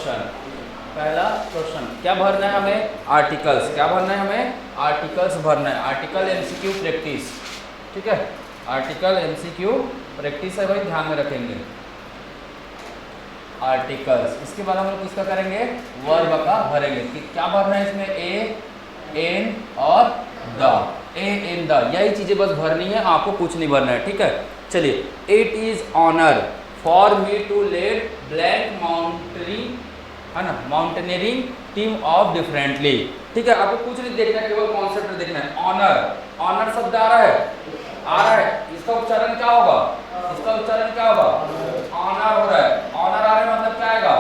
Question, पहला question क्या भरना है हमें? आर्टिकल्स। क्या भरना है हमें? आर्टिकल्स भरना है। आर्टिकल एमसीक्यू प्रैक्टिस, ठीक है, आर्टिकल एमसीक्यू प्रैक्टिस है भाई, ध्यान में रखेंगे। आर्टिकल्स, इसके बाद हम लोग किसका करेंगे? वर्ब का भरेंगे। कि क्या भरना है इसमें? ए, एन और द। ए, एन, द, यही चीजें बस भरनी है, आपको कुछ नहीं भरना है, ठीक है। चलिए, it is honour for me to led blank mountaining, है ना, माउंटेनियरिंग टीम ऑफ डिफरेंटली, ठीक है। आपको कुछ नहीं देखना है, केवल कॉन्सेप्ट देखना है। ऑनर, ऑनर शब्द आ रहा है, आ रहा है, इसका उच्चारण क्या होगा? इसका उच्चारण क्या होगा? ऑनर हो रहा है। ऑनर आ रहा है मतलब क्या आएगा?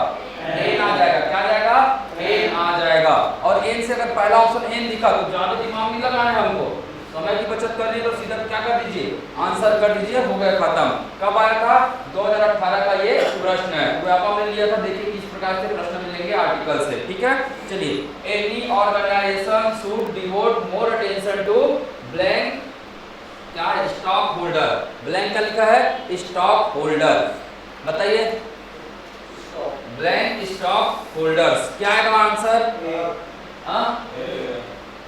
एन आ जाएगा। क्या आ जाएगा? एन आ जाएगा। और एन से अगर पहला ऑप्शन एन दिखा तो ज्यादा दिमाग नहीं लगाना है हमको, समय की बचत करनी है, तो सीधा क्या कर दीजिए? आंसर कर दीजिए, हो गया खत्म। कब आया था? 2018 का ये प्रश्न है, व्यापक में लिया था। देखिए किस प्रकार से प्रश्न मिलेंगे आर्टिकल से, ठीक है। चलिए, any organisation should devote more attention to blank, क्या? Stock holder. ब्लैंक का लिखा है स्टॉक होल्डर, बताइए। ब्लैंक स्टॉक होल्डर्स, क्या आएगा आंसर?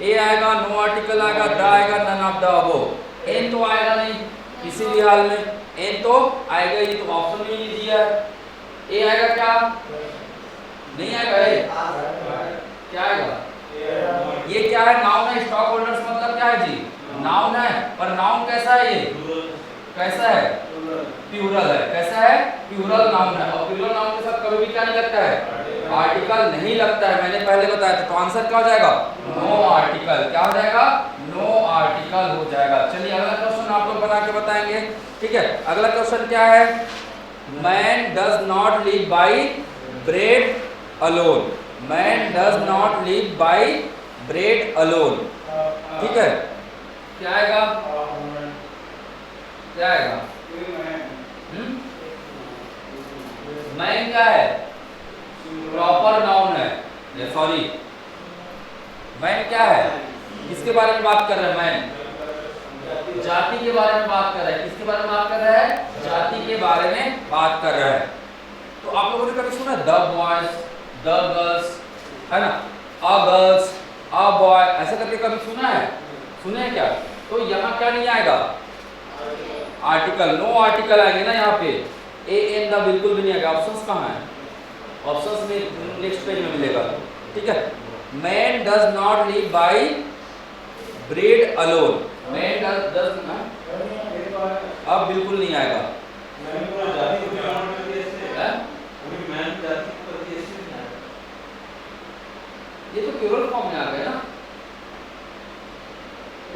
ए आएगा, नो आर्टिकल आएगा, द आएगा, none of the above. An तो आएगा नहीं किसी भी हाल में, एन तो आएगा ही, तो ऑप्शन में नहीं दिया है। ए आएगा क्या? नहीं आएगा। ए क्या आएगा? ये क्या है? नाउन है। स्टॉक होल्डर्स मतलब क्या है जी? नाउन है। पर नाउन कैसा है? ये कैसा है? प्लूरल है। कैसा है? प्लूरल नाउन है। और प्लूरल नाउन के साथ कभी भी क्या नहीं लगता है? आर्टिकल नहीं लगता है, मैंने पहले बताया था। तो आंसर क्या हो जाएगा? No article. क्या हो जाएगा? नो आर्टिकल हो जाएगा। चलिए, अगला क्वेश्चन आप लोग बना के बताएंगे, ठीक है। अगला क्वेश्चन क्या है? Man does not live by bread alone. Man does not live by bread alone, ठीक है। क्या आएगा? क्या आएगा? मैन क्या है? प्रॉपर नाउन है, सॉरी। मैन क्या है? किसके बारे में बात कर रहे हैं? मैन जाति के बारे में बात कर रहा है। किसके बारे में बात कर रहा है? जाति के बारे में बात कर रहा है। तो आप लोगों ने कभी सुना द बॉयज, द गर्ल्स, है ना, अ गर्ल्स, अ बॉय, ऐसे करके कभी सुना है? सुने हैं क्या? तो यहाँ क्या नहीं आएगा? आर्टिकल। नो आर्टिकल आएंगे ना यहाँ पे। ए, एन, द बिल्कुल भी नहीं आएगा। ऑप्शंस कहाँ है? ऑप्शंस में नेक्स्ट पेज में मिलेगा, ठीक है। Man does not live by bread alone. Man does अब बिल्कुल नहीं आएगा। ये तो प्लूरल फॉर्म में आ गया ना।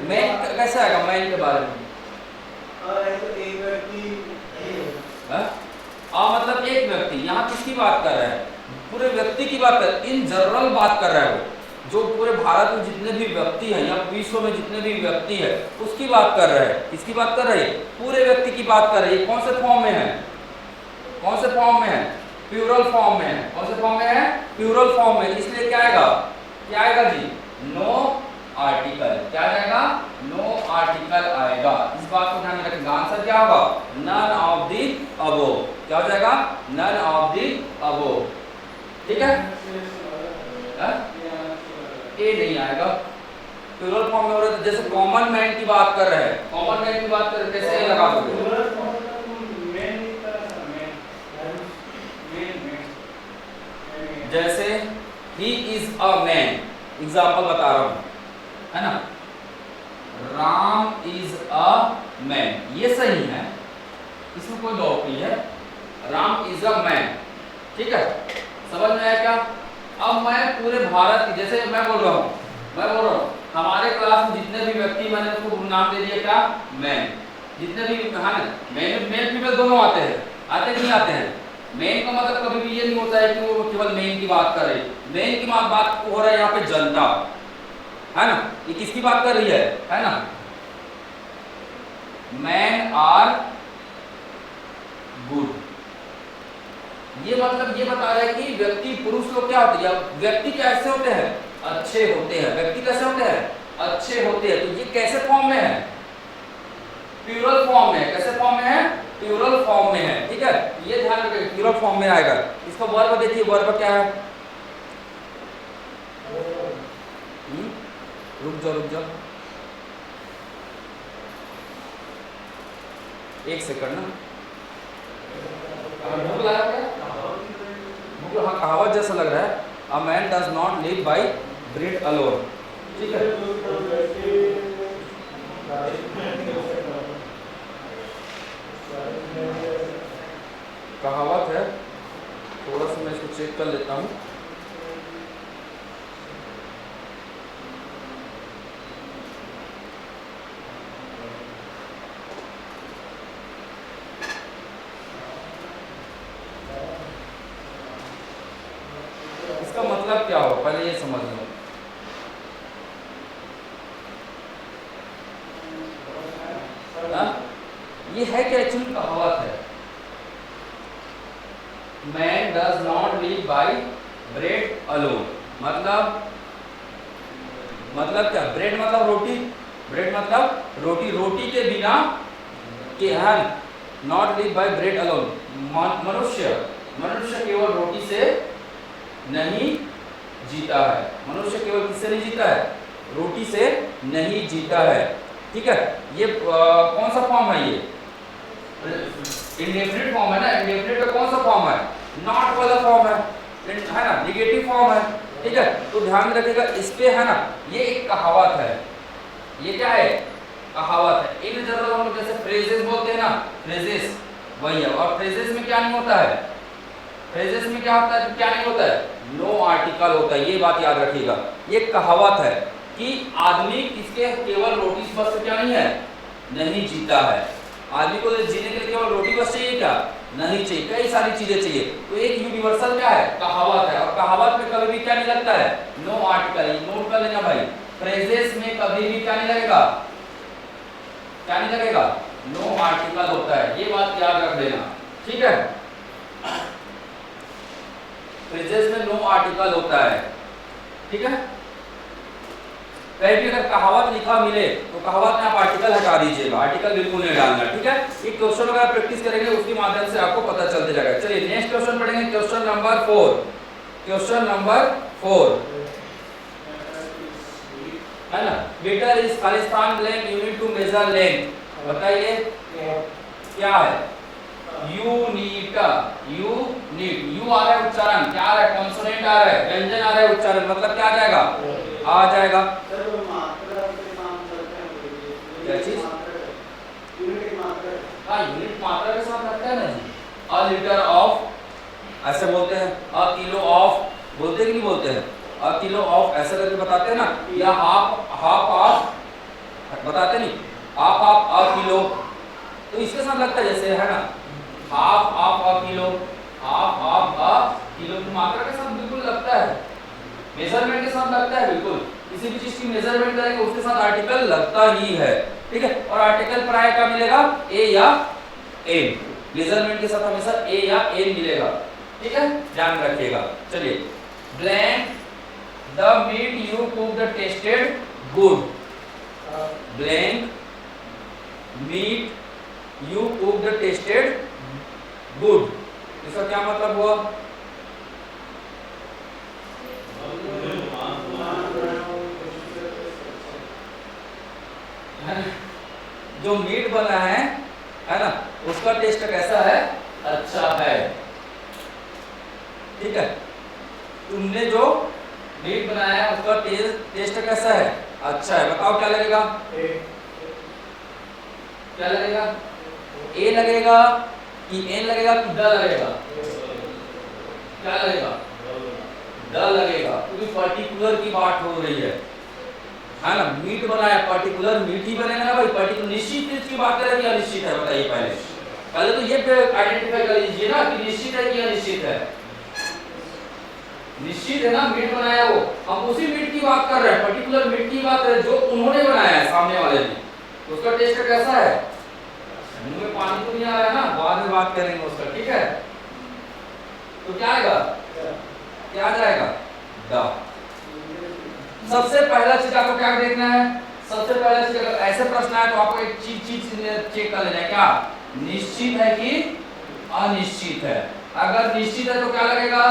मैन कैसे आएगा? मैन के बारे में मतलब एक व्यक्ति। यहाँ किसकी बात कर रहा है? पूरे व्यक्ति की बात कर, इन जनरल बात कर रहा है वो, जो पूरे भारत में जितने भी व्यक्ति हैं या विश्व में जितने भी व्यक्ति है उसकी बात कर रहा है। किसकी बात कर रहा है? पूरे व्यक्ति की बात कर रही है। कौन से फॉर्म में है? कौन से फॉर्म में है? प्लूरल फॉर्म में है। कौन से फॉर्म में है? प्लूरल फॉर्म में। इसलिए क्या आएगा? क्या आएगा जी? No article. क्या आ जाएगा? नो आर्टिकल आएगा। इस बात को ध्यान में रखेंगे। आंसर क्या होगा? None of the above. क्या हो जाएगा? नन ऑफ दी अबोव, ठीक है। ए नहीं आएगा, प्लूरल फॉर्म में हो रहा है। जैसे कॉमन मैन की बात कर रहे हैं, कॉमन मैन की बात कर रहे हैं, कैसे ए लगा दोगे? जैसे he is a man, example बता रहा हूं, है ना। राम इज अ मैन, ये सही है, इसमें कोई डाउट नहीं है। राम इज अ मैन, ठीक है। समझ में आया क्या? अब मैं पूरे भारत की, जैसे मैं बोल रहा हूँ हमारे क्लास में जितने भी व्यक्ति, मैंने उसको नाम दे दिया क्या? मैन। जितने भी, हाँ, मैन मेल फीमेल दोनों आते हैं, आते नहीं आते हैं। मेन का मतलब कभी भी ये नहीं होता है कि वो केवल मेन की बात कर रही है। मेन की बात हो रहा है यहाँ पे जनता, है ना। ये किसकी बात कर रही है ना। मैन आर गुड, ये मतलब ये बता रहा है कि व्यक्ति, पुरुष लोग क्या होते हैं? व्यक्ति कैसे होते हैं? अच्छे होते हैं। व्यक्ति कैसे होते हैं? अच्छे होते हैं। तो ये कैसे फॉर्म में है? प्लूरल फॉर्म में। कैसे फॉर्म में है? प्लूरल फॉर्म में है, ठीक है, ये ध्यान रखिए प्लूरल फॉर्म में आएगा। इसका वर्ब देखिए, वर्ब क्या है, रुक जाओ एक सेकंड ना, भूख लगा क्या, भूख, हाँ कहावत जैसा लग रहा है, a man does not live by bread alone, ठीक है। कहावत है, थोड़ा सा मैं इसको चेक कर लेता हूँ। इसका मतलब क्या हो, पहले ये समझ लो। ये है कि एक्चुअली कहावत है, man does not live by bread alone, मतलब क्या, ब्रेड मतलब रोटी, ब्रेड मतलब रोटी, रोटी के बिना के है, not live by bread alone, मनुष्य केवल रोटी से नहीं जीता है, मनुष्य केवल किससे नहीं जीता है, रोटी से नहीं जीता है, ठीक है। ये कौन सा फॉर्म है, ये इंडेफिनिट फॉर्म है ना, इंडेफिनिट का कौन सा फॉर्म है, नॉट वाला फॉर्म है ना, निगेटिव फॉर्म है, ठीक है। तो ध्यान रखिएगा इस पे, है ना, ये एक कहावत है, ये क्या है, कहावत है। इन जनरल हम लोग जैसे फ्रेजेस बोलते हैं ना, फ्रेजेस वही है, और फ्रेजेस में क्या नहीं होता है, फ्रेजेस में क्या होता है, क्या नहीं होता है, नो आर्टिकल होता है, ये बात याद रखिएगा। ये कहावत है कि आदमी किसके केवल रोटी बस से क्या नहीं है, नहीं जीता है, आदमी को जीने के लिए केवल रोटी बस चाहिए क्या, नहीं चाहिए, कई सारी चीजें चाहिए। तो एक यूनिवर्सल क्या है, कहावत है, और कहावत में कभी भी क्या नहीं लगता है, नो आर्टिकल, नोट कर लेना भाई, फ्रेजेस में कभी भी क्या नहीं लगेगा, क्या नहीं लगेगा, नो आर्टिकल होता है, ये बात याद रख देना, ठीक है। फ्रेजेस में नो आर्टिकल होता है, ठीक है। कहीं भी अगर कहावत लिखा मिले तो कहावत में आप आर्टिकल हटा दीजिएगा, आर्टिकल बिल्कुल नहीं डालना, ठीक है। ये क्वेश्चन अगर प्रैक्टिस करेंगे उसके माध्यम से आपको पता चलते जाएगा। चलिए नेक्स्ट क्वेश्चन पढ़ेंगे, क्वेश्चन नंबर 4, क्वेश्चन नंबर 4 है ना, मीटर इज खालिस्तान blank unit to measure length, बताइए क्या है, यूनिट, यूनिट, यू आ रहा है उच्चारण, क्या आ रहा है, कॉन्सोनेंट आ रहा है, व्यंजन आ रहा है उच्चारण, मतलब क्या आ जाएगा, आ जाएगा, क्या चीज, हाँ यूनिट मात्रा के साथ लगता है ना जी, अ लीटर ऑफ ऐसे बोलते हैं, अ किलो ऑफ बोलते कि नहीं बोलते हैं, अ किलो ऑफ ऐसे करके बताते हैं ना, या हाफ ऑफ बताते नहीं, हाफ ऑफ अ किलो, तो इसके साथ लगता है जैसे, है ना, half of a kilo, half of a kilo की मात्रा के साथ बिल्कुल लगता है, मेजरमेंट के साथ लगता है, बिल्कुल किसी भी चीज की मेजरमेंट करेंगे उसके साथ आर्टिकल लगता ही है, ठीक है। और आर्टिकल प्राय क्या मिलेगा, ए या एन, मेजरमेंट के साथ हमेशा ए या एन मिलेगा, ठीक है, ध्यान रखिएगा। चलिए, blank the meat you cook the tasted good, blank meat you cook the tasted good, इसका क्या मतलब हुआ, जो मीट बना है ना, उसका टेस्ट कैसा है, अच्छा है, ठीक है। तुमने जो मीट बनाया है उसका टेस्ट कैसा है, अच्छा है, बताओ क्या लगेगा, क्या लगेगा, ए लगेगा कि एन लगेगा कि द लगेगा, क्या लगेगा, द लगेगा, क्योंकि पर्टिकुलर की बात हो रही है ना, मीट बनाया, पर्टिकुलर मीट ही बनेगा ना भाई, पर्टिकुलर निश्चित चीज की बात करें कि अनिश्चित है, बताइए पहले तो ये आइडेंटिफाई कर लीजिए ना कि निश्चित है कि अनिश्चित है, निश्चित है ना, मीट बनाया वो, हम उसी मीट की बात कर रहे हैं, पर्टिकुलर मीट की बात कर रहे हैं जो उन्होंने बनाया है सामने वाले ने, उसका टेस्ट कैसा है, मुंह में पानी तो नहीं आ रहा है ना, बाद में बात करेंगे उसका, ठीक है। तो क्या आएगा, क्या आ जाएगा, द। सबसे पहला चीज आपको क्या देखना है, सबसे पहला चीज अगर ऐसे प्रश्न आए तो आपको एक चीज चेक कर लेना है, क्या निश्चित है कि अनिश्चित है। अगर निश्चित है तो क्या लगेगा,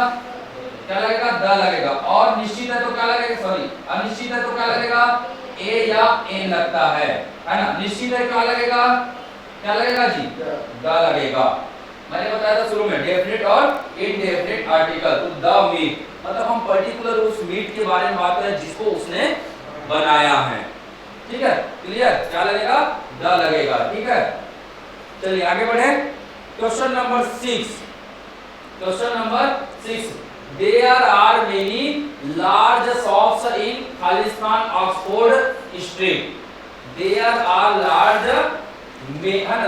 क्या लगेगा, द लगेगा। और निश्चित है तो क्या लगेगा, सॉरी अनिश्चित है तो क्या लगेगा, ए या एन लगता है ना। निश्चित है क्या लगेगा, क्या लगेगा जी, द लगेगा। मैंने बताया था शुरू में डेफिनेट और इनडेफिनेट आर्टिकल। तो द मीट मतलब हम पर्टिकुलर उस मीट के बारे में बात करें जिसको उसने बनाया है। ठीक है, क्लियर, क्या लगेगा, द लगेगा। ठीक है, चलिए आगे बढ़े। Question number 6, question number 6, there are many large shops in खालिस्तान Oxford street. There are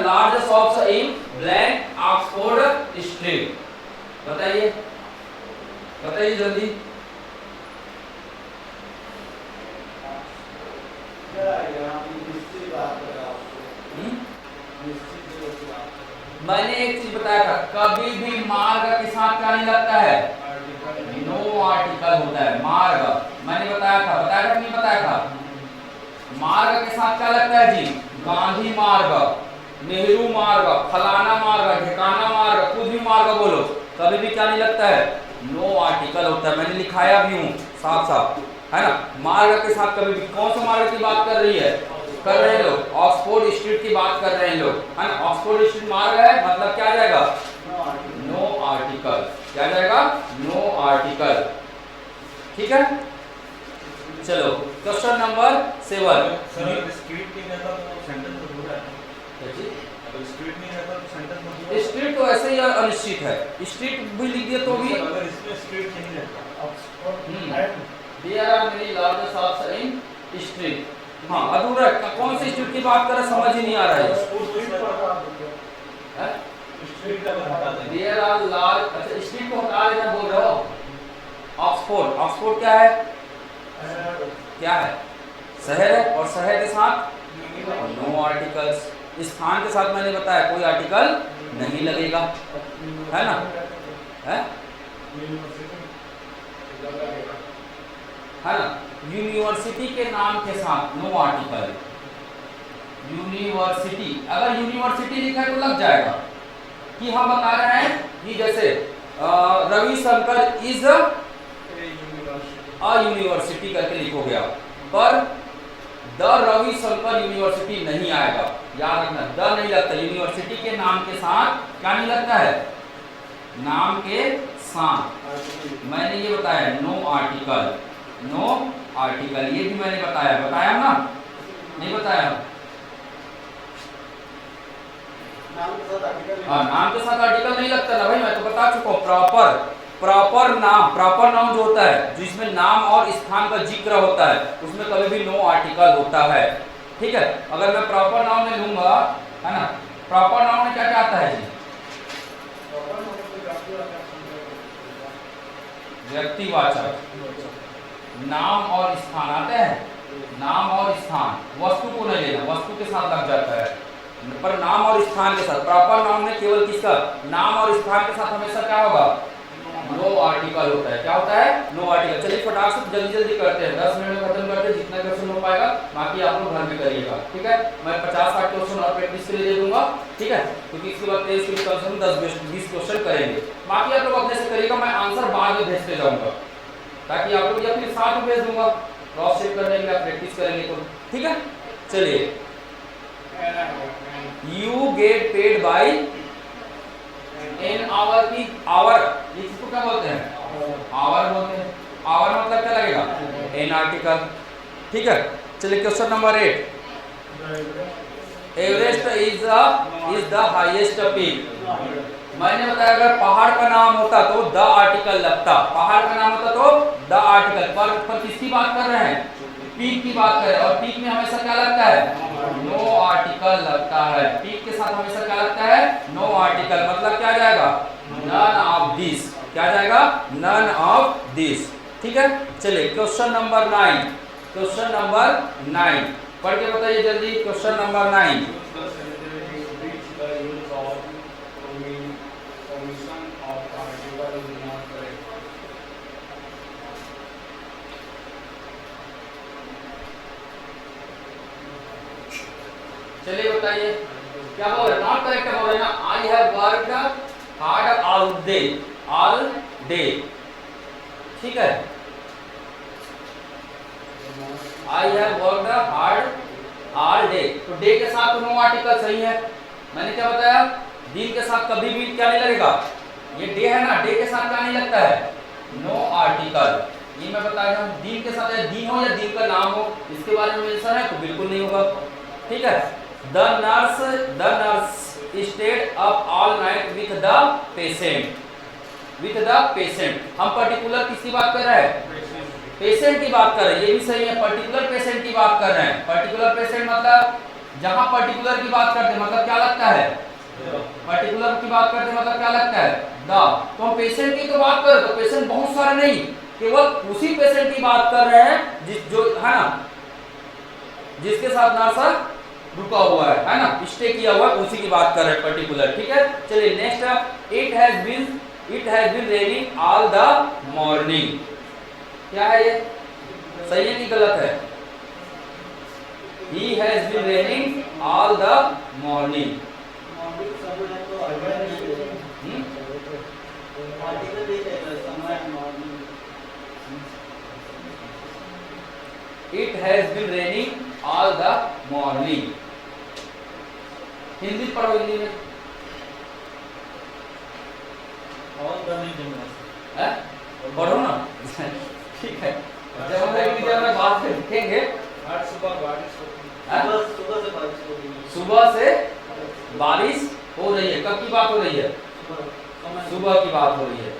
large shops in blank Oxford street. बताइए, बताइए जल्दी। मैंने एक चीज बताया था, कभी भी मार्ग के साथ क्या नहीं लगता है, नो आर्टिकल होता है। मार्ग मैंने बताया था, बताया था नहीं बताया था, मार्ग के साथ क्या लगता है जी, गांधी मार्ग, नेहरू मार्ग, फलाना मार्ग, ठिकाना मार्ग, कुछ भी मार्ग बोलो, कभी भी क्या नहीं लगता है, नो आर्टिकल होता है। मैंने लिखाया भी हूँ साफ साफ, है ना। मार्ग के साथ कभी भी, कौन सा मार्ग की बात कर रही है, कर रहे हैं लोग, ऑक्सफोर्ड स्ट्रीट की बात कर रहे हैं लोग, है ना। ऑक्सफोर्ड स्ट्रीट मार्ग है, मतलब क्या आ जाएगा, नो आर्टिकल। क्या जाएगा, नो आर्टिकल। ठीक है, चलो क्वेश्चन नंबर 7। स्ट्रीट तो ऐसे ही अनिश्चित है, स्ट्रीट भी लिख दिया तो भी, there are many large shops in street, हाँ अधूरा है। कौन सी स्ट्रीट की बात कर रहे, समझ ही नहीं आ रहा है। देयर आर लार्ज, अच्छा स्ट्रीट को हटा देना बोल रहे हो। ऑक्सफोर्ड, ऑक्सफोर्ड क्या है, क्या है, शहर है, और शहर के साथ नो आर्टिकल्स। स्थान के साथ मैंने बताया कोई आर्टिकल नहीं लगेगा, है ना, है ना। यूनिवर्सिटी के नाम के साथ नो आर्टिकल। यूनिवर्सिटी, अगर यूनिवर्सिटी लिखा है तो लग जाएगा, कि हम बता रहे हैं कि जैसे रविशंकर इज अ यूनिवर्सिटी करके लिखोगे आप, पर द रविशंकर यूनिवर्सिटी नहीं आएगा, याद रखना, द नहीं लगता। यूनिवर्सिटी के नाम के साथ क्या नहीं लगता है, नाम के साथ। मैंने ये बताया नो आर्टिकल, नो आर्टिकल, ये भी मैंने बताया, बताया ना, नहीं बताया, हाँ नाम के साथ आर्टिकल नहीं लगता ना भाई, मैं तो बता चुका हूँ। प्रॉपर नाम, प्रॉपर नाउन जो होता है, जिसमें नाम और स्थान का जिक्र होता है, उसमें कभी भी नो आर्टिकल होता है। ठीक है, अगर मैं प्रॉपर नाउन में लूंगा, है ना, प्रॉपर नाउन में क्या क्या आता है जी, व्यक्तिवाचक, नाम और स्थान आते हैं, नाम और स्थान, वस्तु को नहीं लेना, वस्तु के साथ लग जाता है, पर नाम और स्थान के साथ। प्रॉपर नाउन में केवल किसका, नाम और स्थान के साथ हमेशा क्या होगा, नो आर्टिकल होता है। क्या होता है, नो आर्टिकल। चलिए फटाक से जल्दी जल्दी करते हैं, 10 मिनट में खत्म करते हैं, जितना क्वेश्चन हो पाएगा, बाकी आप लोग घर में करिएगा। ठीक है, मैं 50-60 क्वेश्चन और प्रैक्टिस के लिए दे दूंगा। ठीक है, क्योंकि इसके बाद 23 के क्वेश्चन 10-20 क्वेश्चन करेंगे, बाकी आप लोग अपने से करिएगा, मैं आंसर बाद में भेजते जाऊंगा, ताकि आप लोग या फिर साथ में भेज दूंगा, क्रॉस चेक करने के लिए प्रैक्टिस करेंगे तो। ठीक है, चलिए, you get paid by an hour की, आवर इसको क्या बोलते हैं, आवर बोलते हैं। आवर मतलब क्या लगेगा, एन आर्टिकल। ठीक है, चलिए question number 8, Everest is the highest peak. मैंने बताया अगर पहाड़ का नाम होता तो द आर्टिकल लगता, पहाड़ का नाम होता तो द आर्टिकल, पर किसकी बात कर रहे हैं, पीक की बात कर रहे हैं, और पीक में हमेशा क्या लगता है, नो आर्टिकल लगता है। पीक के साथ हमेशा क्या लगता है, नो आर्टिकल, मतलब क्या जाएगा, नन ऑफ दिस, क्या जाएगा, नन ऑफ दिस। ठीक है, चलिए क्वेश्चन नंबर 9, क्वेश्चन नंबर 9 पढ़ के बताइए जल्दी। क्वेश्चन नंबर 9, चलिए बताइए। क्या बोल रहे, नॉट करेक्ट बोल रहे ना, I have worked hard all day, ठीक है, I have worked hard all day, तो डे के साथ तो नो आर्टिकल सही है। मैंने क्या बताया, दिन के साथ कभी भी क्या नहीं लगेगा, ये डे है ना, डे के साथ क्या नहीं लगता है, नो आर्टिकल। ये मैं बताया हूं, दिन के साथ या दिन हो या दिन का नाम हो, इसके बारे में मेंशन है तो बिल्कुल नहीं होगा, ठीक है। The nurse stayed up all night with the patient, with the patient, हम पर्टिकुलर किसकी बात कर रहे हैं, पेशेंट की बात कर रहे हैं, ये भी सही है, पर्टिकुलर पेशेंट की बात कर रहे हैं। पर्टिकुलर पेशेंट मतलब जहां पर्टिकुलर की बात करते हैं मतलब क्या लगता है, पर्टिकुलर की बात करते हैं मतलब क्या लगता है, द, तो हम पेशेंट की तो बात कर रहे हैं, तो पेशेंट बहुत सारे नहीं, केवल उसी पेशेंट की बात कर रहे हैं जिस जो है ना, जिसके साथ नर्स रुका हुआ है ना, स्टे किया हुआ है, उसी की बात कर रहे हैं पर्टिकुलर, ठीक है। चलिए next, it has been raining all the morning, क्या है ये, सही है कि गलत है, he has been raining all the morning, it has been raining all the morning, Hindi पढ़ो, हिंदी में पढ़ो ना ठीक है, जब हम बात लिखेंगे सुबह से बारिश हो रही है, कब की बात हो रही है, सुबह की बात हो रही है,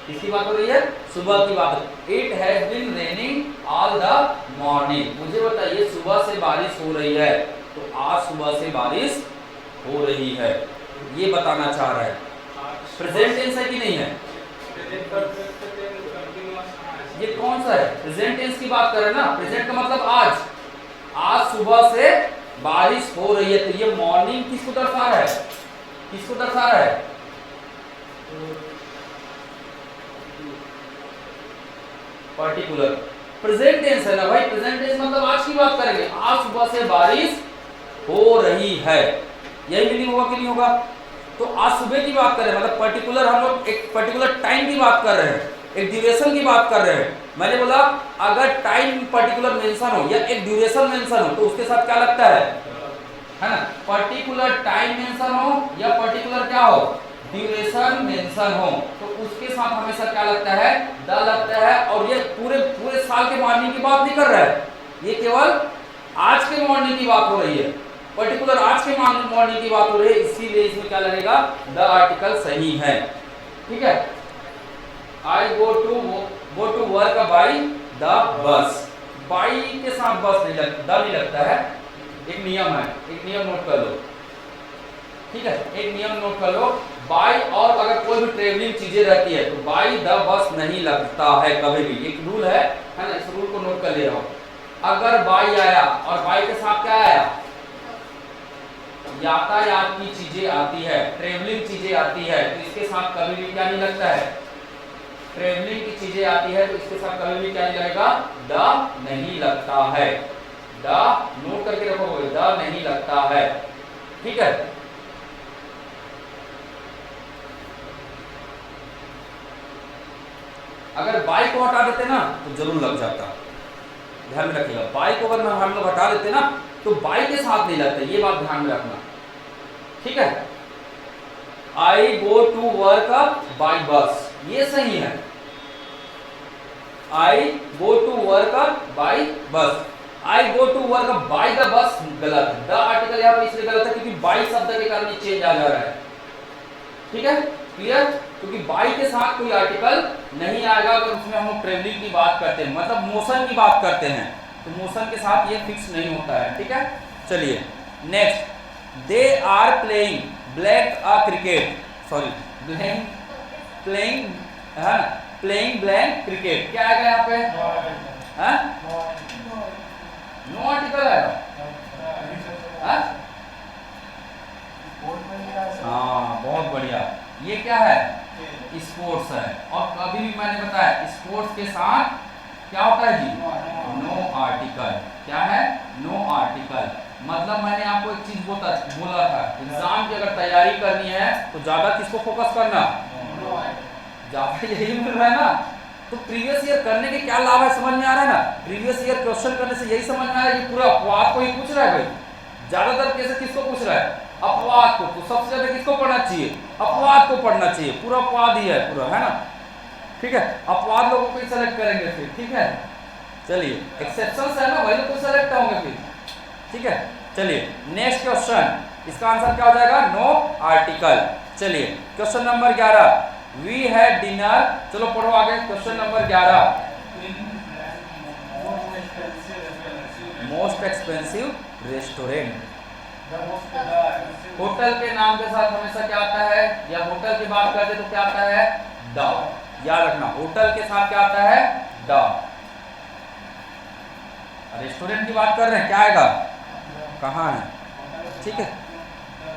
किसकी बात हो रही है, सुबह की बात। It has been raining all the morning, मुझे बताइए सुबह से बारिश हो रही है, तो आज सुबह से बारिश हो रही है, ये बताना चाह रहा है। प्रेजेंट टेंस है कि नहीं है, ये कौन सा है, प्रेजेंट टेंस की बात कर रहे हैं ना, प्रेजेंट का मतलब आज सुबह से बारिश हो रही है, तो ये मॉर्निंग किसको दर्शा रहा है, किसको दर्शा रहा है, पर्टिकुलर। प्रेजेंट टेंस है ना भाई, प्रेजेंट टेंस मतलब आज की बात करेंगे, आज सुबह से बारिश हो रही है, यही मीनिंग होगा कि नहीं होगा, तो आज सुबह की बात कर रहे हैं, मतलब पर्टिकुलर, हम लोग एक पर्टिकुलर टाइम की बात कर रहे हैं, एक ड्यूरेशन की बात कर रहे हैं। मैंने बोला अगर टाइम पर्टिकुलर मेंशन हो या एक ड्यूरेशन मेंशन हो तो उसके साथ क्या लगता है ना, पर्टिकुलर टाइम मेंशन हो या पर्टिकुलर क्या हो, ड्यूरेशन मेंशन हो, तो उसके साथ हमेशा क्या लगता है, द लगता है। और ये पूरे साल के मॉर्निंग की बात नहीं कर रहा है, ये केवल आज के मॉर्निंग की बात हो रही है, पर्टिकुलर आज के मॉर्निंग की बात हो रही है, इसीलिए इसमें क्या लगेगा, द आर्टिकल सही है, ठीक है। I go to work by the bus, by के साथ बस नहीं लगता, नहीं लगता है, एक नियम है, एक नियम नोट कर लो, ठीक है, एक नियम नोट कर लो, बाई और अगर कोई भी ट्रेवलिंग चीजें रहती है तो बाई द बस नहीं लगता है कभी भी, एक रूल है ना, इस रूल को नोट कर ले रहा हूं। अगर बाई आया और बाई के साथ क्या आया, यातायात की चीजें आती है, ट्रेवलिंग चीजें आती है, तो इसके साथ कभी भी क्या नहीं लगता है, ट्रेवलिंग की चीजें आती है तो इसके साथ कभी भी क्या नहीं लगेगा, द नहीं लगता है, द नोट करके रखोगे, द नहीं लगता है, ठीक है। अगर बाई को हटा देते ना तो जरूर लग जाता, ध्यान में रखिएगा, बाई को अगर हम लोग हटा देते ना तो बाई के साथ नहीं लगता, ये बात ध्यान में रखना, ठीक है। I go to work by bus, ये सही है, I go to work by bus, I go to work by the bus गलत है, द आर्टिकल यहाँ पे इसलिए गलत है क्योंकि बाई शब्द के कारण ये चेंज आ जा रहा है, ठीक है, क्लियर, क्योंकि बाई के साथ कोई आर्टिकल नहीं आएगा अगर उसमें हम लोग ट्रेवलिंग की बात करते हैं, मतलब मोशन की बात करते हैं, तो मोशन के साथ ये फिक्स नहीं होता है, ठीक है। चलिए next, they are playing black cricket, sorry playing है ना, प्लेइंग ब्लैक क्रिकेट, क्या आएगा यहाँ पे, नो आर्टिकल आएगा, हाँ बहुत बढ़िया, ये क्या है, स्पोर्ट्स है, और अभी भी मैंने बताया स्पोर्ट्स के साथ क्या होता है जी, नो आर्टिकल, क्या है, नो आर्टिकल, मतलब मैंने आपको एक चीज बोला था, एग्जाम की अगर तैयारी करनी है तो ज्यादा किसको फोकस करना, ज्यादा यही मिल रहा है ना। तो प्रीवियस ईयर करने के क्या लाभ है समझ में आ रहा है ना। प्रीवियस ईयर क्वेश्चन करने से यही समझ में आ रहा है कि पूरा अपवाद को ही पूछ रहा है भाई। ज्यादातर केस किसको पूछ रहा है, अपवाद को। तो सबसे ज्यादा किसको पढ़ना चाहिए, अपवाद को पढ़ना चाहिए, पूरा अपवाद ही है पूरा, है ना। ठीक है, अपवाद लोगों को ही सेलेक्ट करेंगे फिर, ठीक है। चलिए एक्सेप्शंस है ना, वही लोग सेलेक्ट होंगे फिर, ठीक है। चलिए नेक्स्ट क्वेश्चन, इसका आंसर क्या हो जाएगा, नो आर्टिकल। चलिए question number 11, we had dinner, चलो पढ़ो आगे question number 11। Most expensive restaurant, hotel के नाम के साथ हमेशा क्या आता है, या होटल की बात करते तो क्या आता है, द। याद रखना होटल के साथ क्या आता है, द। रेस्टोरेंट की बात कर रहे हैं, क्या आएगा, कहाँ है, ठीक है।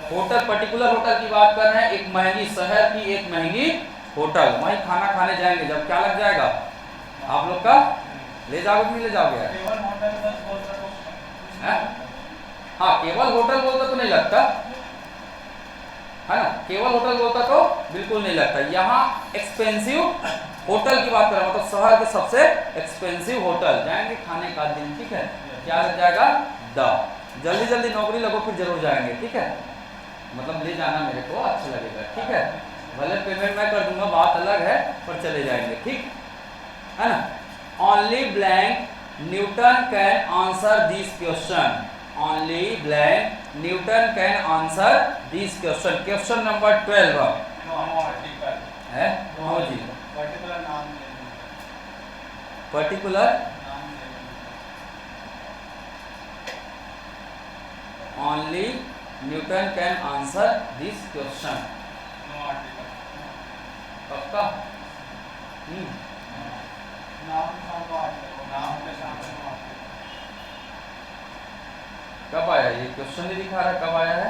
होटल, पर्टिकुलर होटल की बात कर रहे हैं, एक महंगी शहर की एक महंगी होटल, वहीं खाना खाने जाएंगे जब क्या लग जाएगा आप लोग का, ले जाओगे नहीं ले जाओगे यार, हाँ केवल होटल बोलता तो नहीं लगता है ना, केवल होटल बोलता तो बिल्कुल नहीं लगता। यहाँ एक्सपेंसिव होटल की बात कर रहे हैं, मतलब शहर के सबसे एक्सपेंसिव होटल जाएंगे खाने का दिन, ठीक है। क्या लग जाएगा, द। जल्दी जल्दी नौकरी लगो फिर जरूर जाएंगे, ठीक है। मतलब ले जाना मेरे को अच्छा लगेगा, ठीक है। भले पेमेंट मैं कर दूंगा, बात अलग है, पर चले जाएंगे, ठीक है ना। Only blank Newton can answer this question, only blank Newton can answer this question. Question number 12 है, हाँ जी, particular only Newton can answer this question, पक्का। कब आया ये क्वेश्चन, नहीं दिखा रहा कब आया है,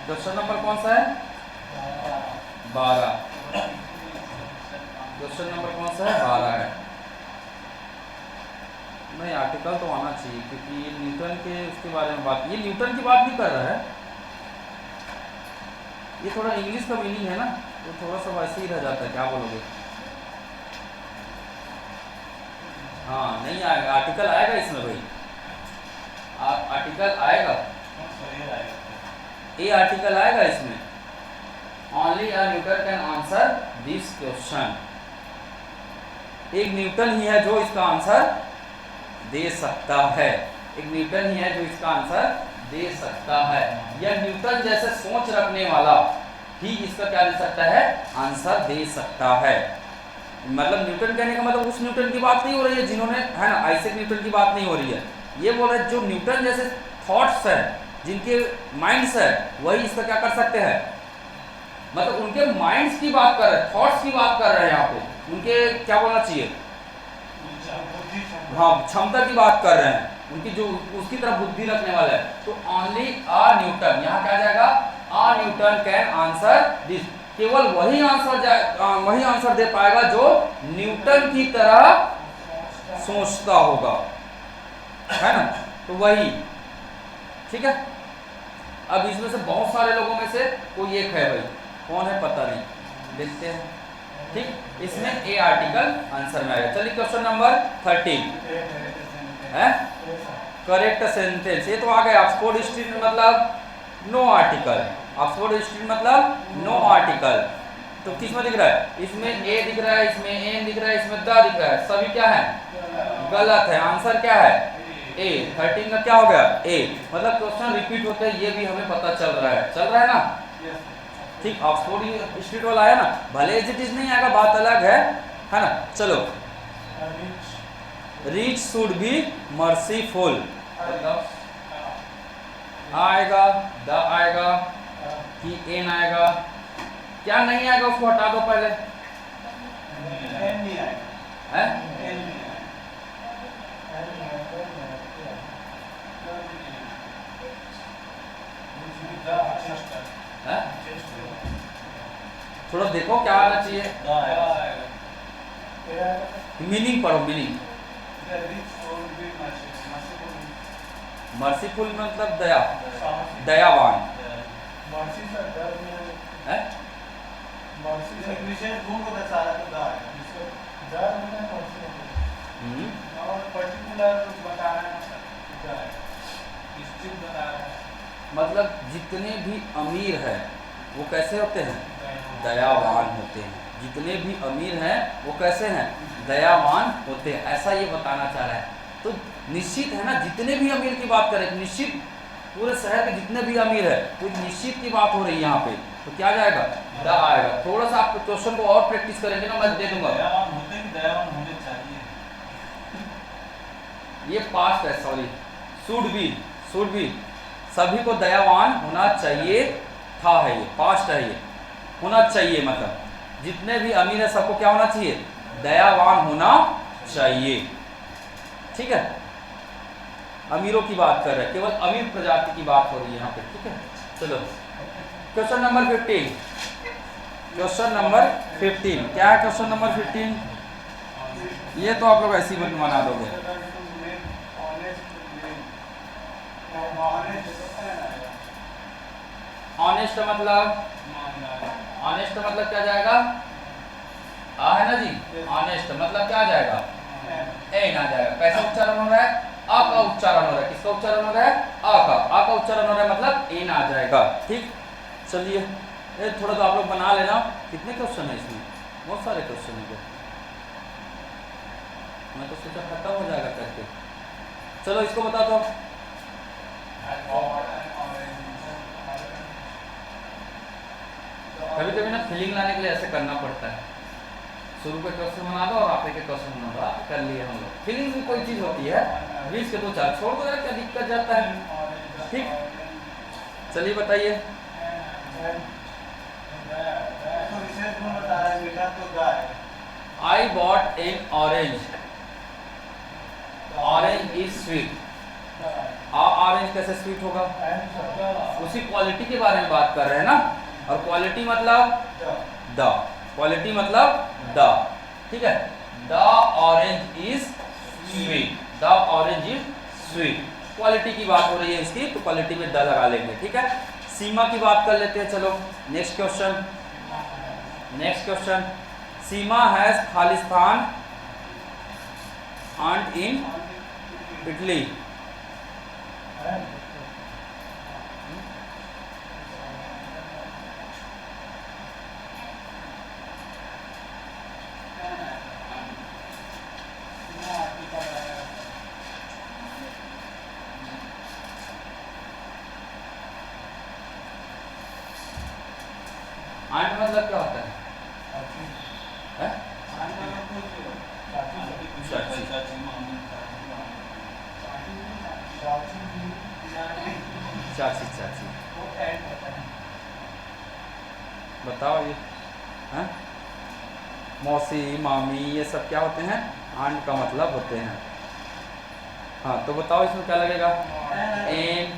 क्वेश्चन नंबर कौन सा है, 12। क्वेश्चन नंबर कौन सा है, 12 है। नहीं आर्टिकल तो आना चाहिए, क्योंकि ये न्यूटन के उसके बारे में बात, ये न्यूटन की बात नहीं कर रहा है, ये थोड़ा इंग्लिश का मीनिंग है ना, तो थोड़ा सा वैसे ही रह जाता है, क्या बोलोगे। हाँ नहीं आएगा, आर्टिकल आएगा इसमें भाई, आर्टिकल आएगा, ये आर्टिकल आएगा इसमें। Only a Newton can answer this question, एक न्यूटन ही है जो इसका आंसर दे सकता है, एक न्यूटन ही है जो इसका आंसर दे सकता है। यह न्यूटन जैसे सोच रखने वाला ही इसका क्या दे सकता है, आंसर दे सकता है। मतलब न्यूटन कहने का मतलब उस न्यूटन की बात नहीं हो रही है जिन्होंने, है ना, आइजैक न्यूटन की बात नहीं हो रही है, ये बोल रहे जो न्यूटन जैसे थॉट्स है, जिनके माइंड्स है, वही इसका क्या कर सकते हैं, मतलब उनके माइंड्स की बात कर रहे हैं, थॉट्स की बात कर रहे हैं यहाँ पे, उनके क्या बोलना चाहिए, हाँ क्षमता की बात कर रहे हैं, उनकी जो उसकी तरफ बुद्धि रखने वाला है। तो ओनली अ न्यूटन, यहाँ क्या जाएगा, अ न्यूटन कैन आंसर दिस, केवल वही आंसर दे पाएगा जो न्यूटन की तरह सोचता होगा, है ना, तो वही, ठीक है। अब इसमें से बहुत सारे लोगों में से कोई एक है भाई, कौन है पता नहीं, देखते हैं, ठीक। इसमें ए आर्टिकल आंसर में आएगा। चलिए क्वेश्चन नंबर 13 है, करेक्ट सेंटेंस, ये तो आ गया। ऑक्सफोर्ड स्ट्रीट मतलब नो आर्टिकल, ऑक्सफोर्ड स्ट्रीट मतलब नो आर्टिकल, तो किस में दिख रहा है, इसमें ए दिख रहा है, इसमें एन दिख रहा है, इसमें द दिख रहा है, सभी क्या है, गलत है, आंसर क्या है, ए। 13 का क्या हो गया, ए। मतलब क्वेश्चन रिपीट होते हैं, ये भी हमें पता चल रहा है ना, ठीक। ऑक्सफोर्ड स्ट्रीट वाला आया ना, भले एज इट इज नहीं आएगा, बात अलग है ना। चलो, रिच शुड बी मर्सीफुल, आएगा, द आएगा कि एन आएगा, क्या नहीं आएगा उसको हटा दो पहले, है थोड़ा देखो क्या आना चाहिए, मीनिंग पढ़ो, मीनिंग मर्सीफुल मतलब दया, दयावान है। मतलब जितने भी अमीर है वो कैसे होते हैं, दयावान होते हैं। जितने भी अमीर हैं वो कैसे हैं, दयावान होते हैं, ऐसा ये बताना चाह रहा है। तो निश्चित है ना, जितने भी अमीर की बात करें, निश्चित पूरे शहर के जितने भी अमीर है तो निश्चित की बात हो रही है यहाँ पे, तो क्या जाएगा, द आएगा। थोड़ा सा आप क्वेश्चन को और प्रैक्टिस करेंगे ना, मैं दे दूंगा। दयावान होने चाहिए, ये पास्ट है, सॉरी, शुड बी, सभी को दयावान होना चाहिए था, है ये पास्ट है, ये होना चाहिए मतलब जितने भी अमीर है सबको क्या होना चाहिए, दयावान होना चाहिए। ठीक है, अमीरों की बात कर रहे हैं, केवल अमीर प्रजाति की बात हो रही है यहाँ पे। ठीक है, चलो क्वेश्चन नंबर 15, क्वेश्चन नंबर 15 क्या है, क्वेश्चन नंबर 15 ये तो आप लोग ऐसी बना दोगे। ऑनेस्ट मतलब, ऑनेस्ट मतलब क्या जाएगा, आ है ना जी, ऑनेस्ट मतलब क्या जाएगा, ए ना जाएगा। कैसा उच्चारण हो रहा है, अ का उच्चारण हो रहा है, किसका उच्चारण हो रहा है, अ का उच्चारण हो रहा है, मतलब ए ना जाएगा। ठीक, चलिए ये थोड़ा तो आप लोग बना लेना। कितने क्वेश्चन है इसमें, बहुत सारे क्वेश्चन है, मैं तो सोचा खत्म हो जाएगा करके। चलो इसको बता दो, कभी कभी ना फीलिंग लाने के लिए ऐसे करना पड़ता है, शुरू पे क्वेश्चन बना दो और आखिर के क्वेश्चन बना दो, कर लिए हम लोग। फीलिंग भी कोई चीज होती है, 20 के 2 4 छोड़ दो यार, क्या दिक्कत जाता है। ठीक, चलिए बताइए। I bought N orange, orange is sweet, orange कैसे स्वीट होगा, उसी क्वालिटी के बारे में बात कर रहे हैं ना, और क्वालिटी मतलब द, क्वालिटी मतलब द। ठीक है, the orange is sweet, the orange is sweet, quality की बात हो रही है इसकी, तो क्वालिटी में द लगा लेंगे। ठीक है, सीमा की बात कर लेते हैं। चलो next question, next question, Seema has खालिस्तान and in Italy, आंट मतलब क्या होता है, चाची, चाची बताओ ये है, मौसी मामी ये सब क्या होते हैं, आंट का मतलब होते हैं। हाँ तो बताओ इसमें क्या लगेगा, an,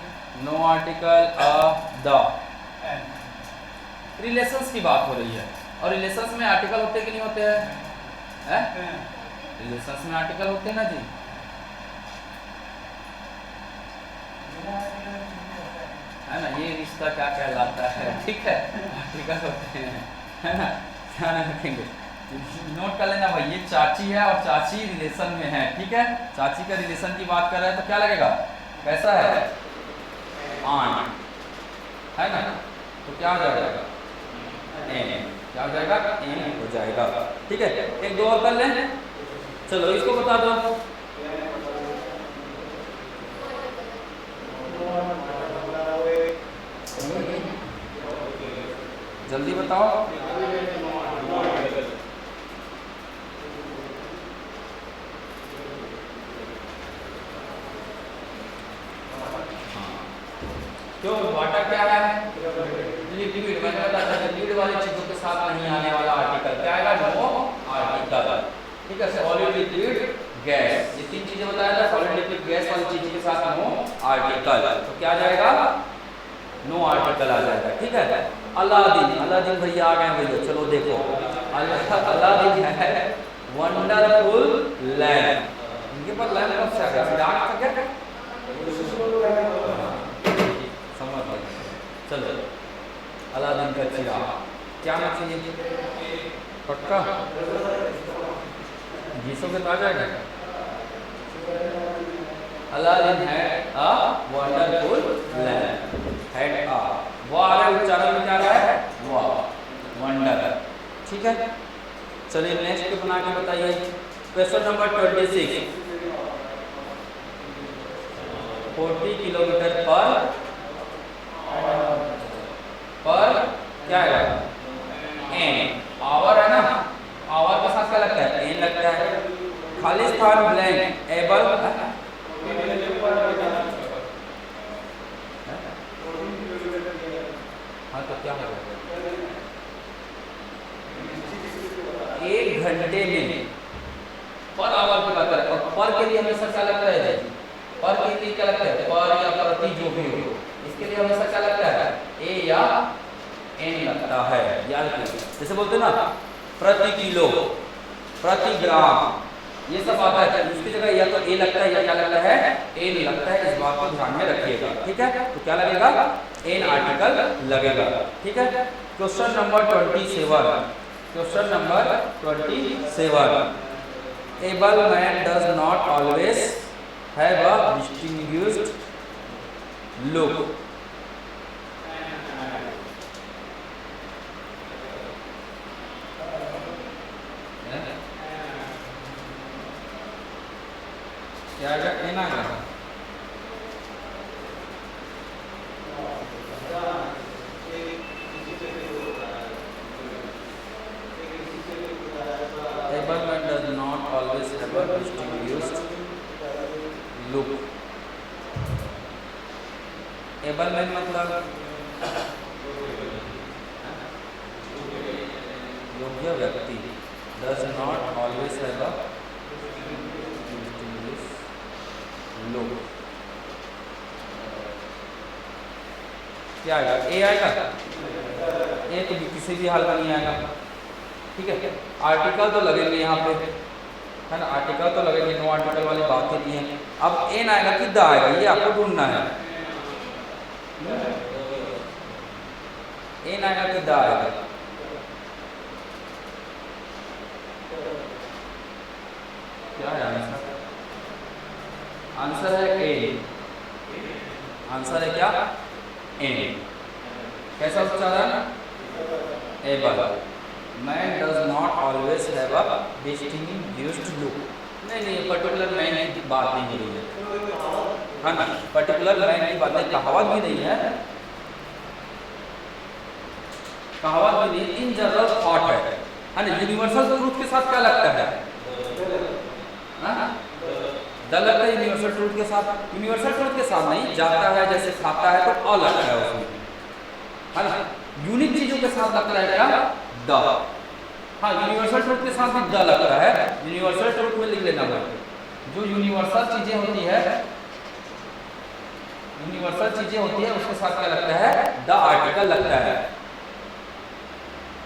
no article, a, the, relations की बात हो रही है, और रिलेशंस में आर्टिकल होते कि नहीं होते हैं, रिलेशंस में आर्टिकल होते हैं ना जी, है ना, ये रिश्ता क्या कहलाता है। ठीक है, आर्टिकल होते हैं, है ना, ध्यान रखेंगे, नोट कर लेना भाई, ये चाची है और चाची रिलेशन में है। ठीक है, चाची का रिलेशन की बात कर रहे हैं तो क्या लगेगा, कैसा है, आंट, है ना, तो क्या हो जाएगा, एन, क्या हो जाएगा, एन हो जाएगा। ठीक है, एक दो और कर लें, चलो इसको बता दो, जल्दी बताओ, क्यों, वाटर क्या है, लिक्विड, मैंने बताया था लिक्विड वाली चीजों के साथ नहीं आने वाला आर्टिकल क्या आएगा, नो आर्टिकल। ठीक है, सॉलिड, लिक्विड, गैस, ये तीन चीजें बताया था, सॉलिड, लिक्विड, गैस वाली चीजों के साथ नो आर्टिकल, तो क्या जाएगा, नो आर्टिकल आ जाएगा। ठीक है, अलादीन, अलादीन भैया आ गए भैया, चलो देखो, अलादीन है वंडरफुल लैम्प, इनके पास लैम्प कब से आ गया, समझ गए। चलो, अलादीन का चिराग क्या ना चाहिए? पक्का घीसोगे तो आ जाएगा। Aladdin had a wonderful lamp, had a, वो आ रहा है उच्चारण में, क्या आ रहा है? वाह, वंडर। ठीक है, चलिए नेक्स्ट पे बना के बताइए। क्वेश्चन नंबर 26, 40 किलोमीटर पर क्या है? एन, आवर है ना, आवर के साथ क्या लगता है? एन लगता है। खाली स्थान ब्लैंक, एबल, हाँ तो क्या होगा? 1 घंटे में, पर आवर की बात करें, और पर के लिए हमेशा क्या लगता है? पर के लिए क्या लगता है? पर या प्रति जो भी हो, इसके लिए हमेशा क्या लगता है? ए या एन लगता है। याद रखिए, जैसे बोलते हैं ना प्रति किलो, प्रति ग्राम, ये सब आता है, इसकी जगह या तो ए लगता है या क्या लगता है? एन लगता है। इस बात को ध्यान में रखिएगा। ठीक है, तो क्या लगेगा? एन आर्टिकल लगेगा। ठीक है, question number 27, question number 27, able man does not always have a distinguished look. क्या आएगा? एन आएगा। Able man does not always have a distinguished look. Able man मतलब योग्य व्यक्ति, does not always have a distinguished look। क्या आएगा? ए आएगा। ए तो किसी भी हाल में नहीं आएगा। ठीक है, आर्टिकल तो लगेंगे यहाँ पे, है ना, आर्टिकल तो लगेंगे, नो आर्टिकल वाली बात ही नहीं है। अब एन आएगा कि द आएगा, ये आपको ढूंढना है। एन आएगा कि द आएगा? क्या है आंसर? आंसर है ए। आंसर है क्या? एन। कैसा उच्चारण? Able man does not always have a distinguished look. नहीं, पर्टिकुलर मैन की बात नहीं हो रही है ना, पर्टिकुलर मैन की बात नहीं, कहावत भी नहीं है, कहावत भी नहीं, इन जनरल थॉट है ना। यूनिवर्सल ट्रूथ के साथ क्या लगता है? द लगता है यूनिवर्सल ट्रूथ के साथ। यूनिवर्सल ट्रूथ के साथ नहीं, जाता है जैसे खाता है तो अ लगता है उसमें, है ना। यूनिक चीजों के साथ लगता है क्या? द। हाँ, यूनिवर्सल ट्रूथ के साथ भी द लगता है। यूनिवर्सल ट्रूथ में लिख लेना है, जो यूनिवर्सल चीजें होती है, यूनिवर्सल चीजें होती है उसके साथ क्या लगता है? द आर्टिकल लगता है।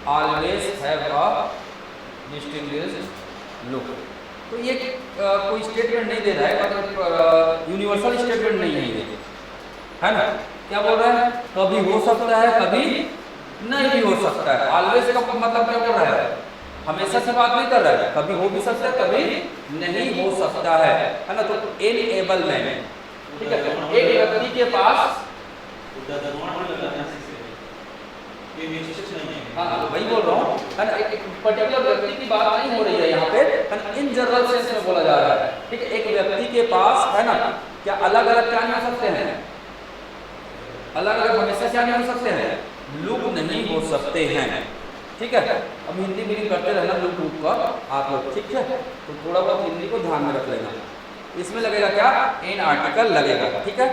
Always have a distinguished look. तो ये कोई स्टेटमेंट नहीं दे रहा है, मतलब यूनिवर्सल स्टेटमेंट नहीं है ये, है ना। क्या बोल रहा है? कभी हो सकता है, कभी नहीं भी हो सकता है। ऑलवेज का मतलब क्या बोल रहा है? हमेशा से बात नहीं कर रहा है, कभी हो भी सकता है, कभी नहीं हो सकता है ना। तो एनेबल मैन, ठीक है, एक व्यक्ति के पास, हाँ वही बोल रहा हूँ, है ना, एक पर्टिकुलर व्यक्ति की बात नहीं हो रही है यहाँ पे, इन जनरल सेंस में बोला जा रहा है। ठीक है, एक व्यक्ति के पास, है ना, क्या अलग अलग क्या नहीं हो सकते हैं? अलग अलग हमेशा क्या नहीं हो सकते हैं? लुक नहीं हो सकते हैं। ठीक है, अब हिंदी मीनिंग करते रहना लुक लुक का आप लोग, ठीक है। तो थोड़ा बहुत हिंदी को ध्यान में रख लेना। इसमें लगेगा क्या? एन आर्टिकल लगेगा। ठीक है,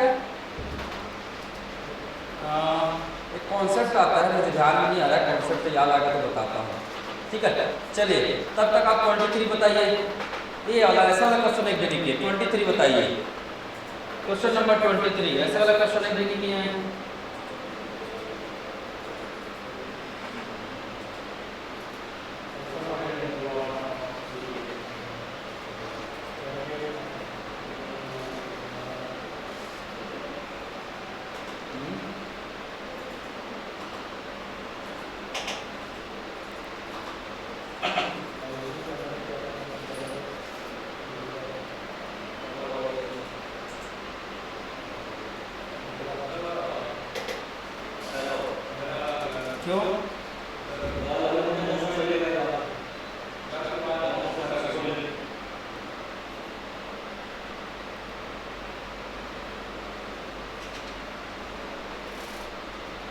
एक कॉन्सेप्ट आता है, मुझे ध्यान में नहीं आ रहा है, कॉन्सेप्ट याद आ गया तो बताता हूँ। ठीक है, चलिए तब तक आप 23 बताइए। ये वाला ऐसा वाला क्वेश्चन एक देखिए, 23 बताइए। क्वेश्चन नंबर 23 ऐसा वाला क्वेश्चन एक देखिए किया है।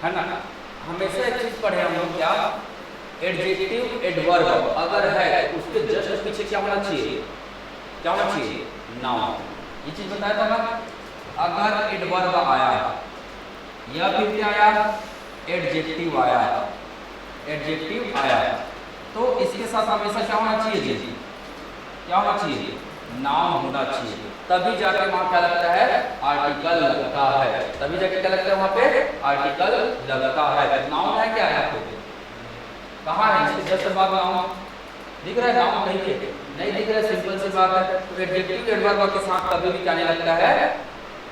है ना। हमेशा एक चीज पढ़े हम लोग, क्या एडजेक्टिव एडवर्ब अगर है तो उसके जस्ट पीछे क्या होना चाहिए, क्या होना चाहिए, नाउन। ये चीज बताया था ना, अगर एडवर्ब आया या फिर क्या आया, एडजेक्टिव आया, एडजेक्टिव आया, तो इसके साथ हमेशा क्या होना चाहिए जी, क्या होना चाहिए, नाउन होना चाहिए। तभी जाके वहां क्या लगता है, आर्टिकल लगता है, तभी जाके क्या लगता है वहां पे, आर्टिकल लगता है। नाउन है क्या है आपको, कहाँ है, इसके जस्ट बाद नाउन दिख रहा है, नाउन कहीं पे नहीं दिख रहा है, सिंपल सी बात है। तो एडजेक्टिव एडवर्ब के साथ कभी भी क्या नहीं लगता है,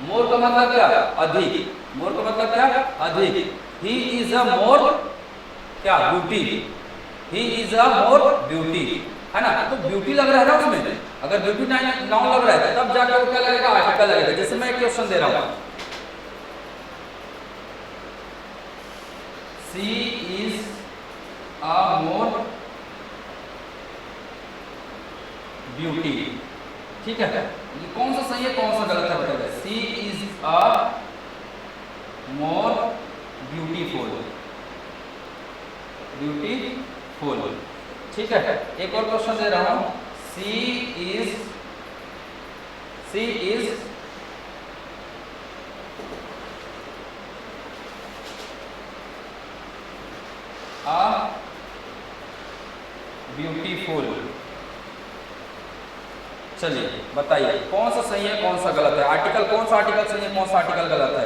मोर का मतलब क्या, अधिक, मोर का मतलब क्या, अधिक। ही इज अ मोर क्या, beauty, he is a more beauty, है ना। तो ब्यूटी लग रहा है ना उसमें, अगर ब्यूटी नाउन लग रहा है तब जाके वो क्या लगेगा, आर्टिकल लगेगा। जैसे मैं एक क्वेश्चन दे रहा हूं, she is a more beauty, ठीक है, ये कौन सा सही है कौन सा गलत है बताइए। She is a more beautiful, beautiful, ठीक है। एक और क्वेश्चन दे रहा हूं, शी इज अ ब्यूटीफुल। चलिए बताइए कौन सा सही है कौन सा गलत है, आर्टिकल कौन सा आर्टिकल सही है कौन सा आर्टिकल गलत है।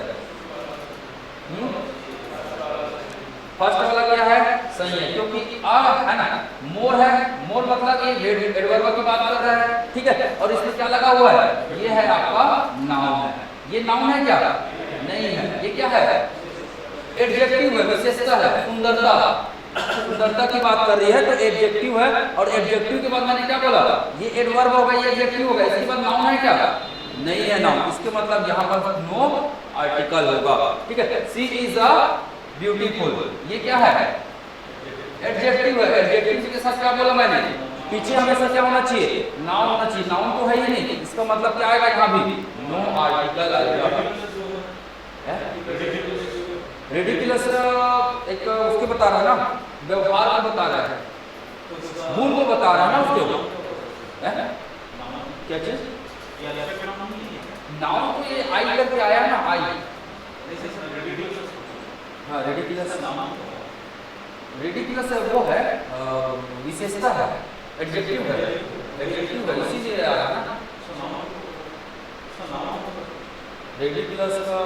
फर्स्ट वाला क्या है, सही है, क्योंकि आ है ना, मोर है, मोर मतलब ये एडवर्ब की बात कर रहा है, ठीक है। और इसमें क्या लगा हुआ है, ये है आपका नाउन है, ये नाउन है क्या, नहीं है, ये क्या है, एडजेक्टिव है, विशेषता है, सुंदरता, सुंदरता की बात कर रही है तो एडजेक्टिव है। और एडजेक्टिव के बाद मैंने क्या बोला, ये एडवर्ब होगा, ये एडजेक्टिव होगा, इसके बाद नाउन है क्या, नहीं है नाउन, इसके मतलब यहाँ पर नो आर्टिकल होगा, ठीक है। शी इज अ ब्यूटीफुल, ये क्या है, एडजेक्टिव है, एडजेक्टिव के साथ क्या बोला मैंने, पीछे हमेशा क्या होना चाहिए, नाउन होना चाहिए, नाउन तो है ही नहीं, इसका मतलब क्या आएगा, यहाँ भी नो आर्टिकल आएगा। रिडिकुलस एक उसके बता रहा है ना, व्यवहार को बता रहा है, गुण को बता रहा है ना उसके, क्या चीज, नाउन तो ये आई करके आया ना, आई, हाँ रिडिकुलस, रिडिकुलस वो है विशेषता है, एडजेक्टिव है, एडजेक्टिव है, इसीलिए आया ना रिडिकुलस का,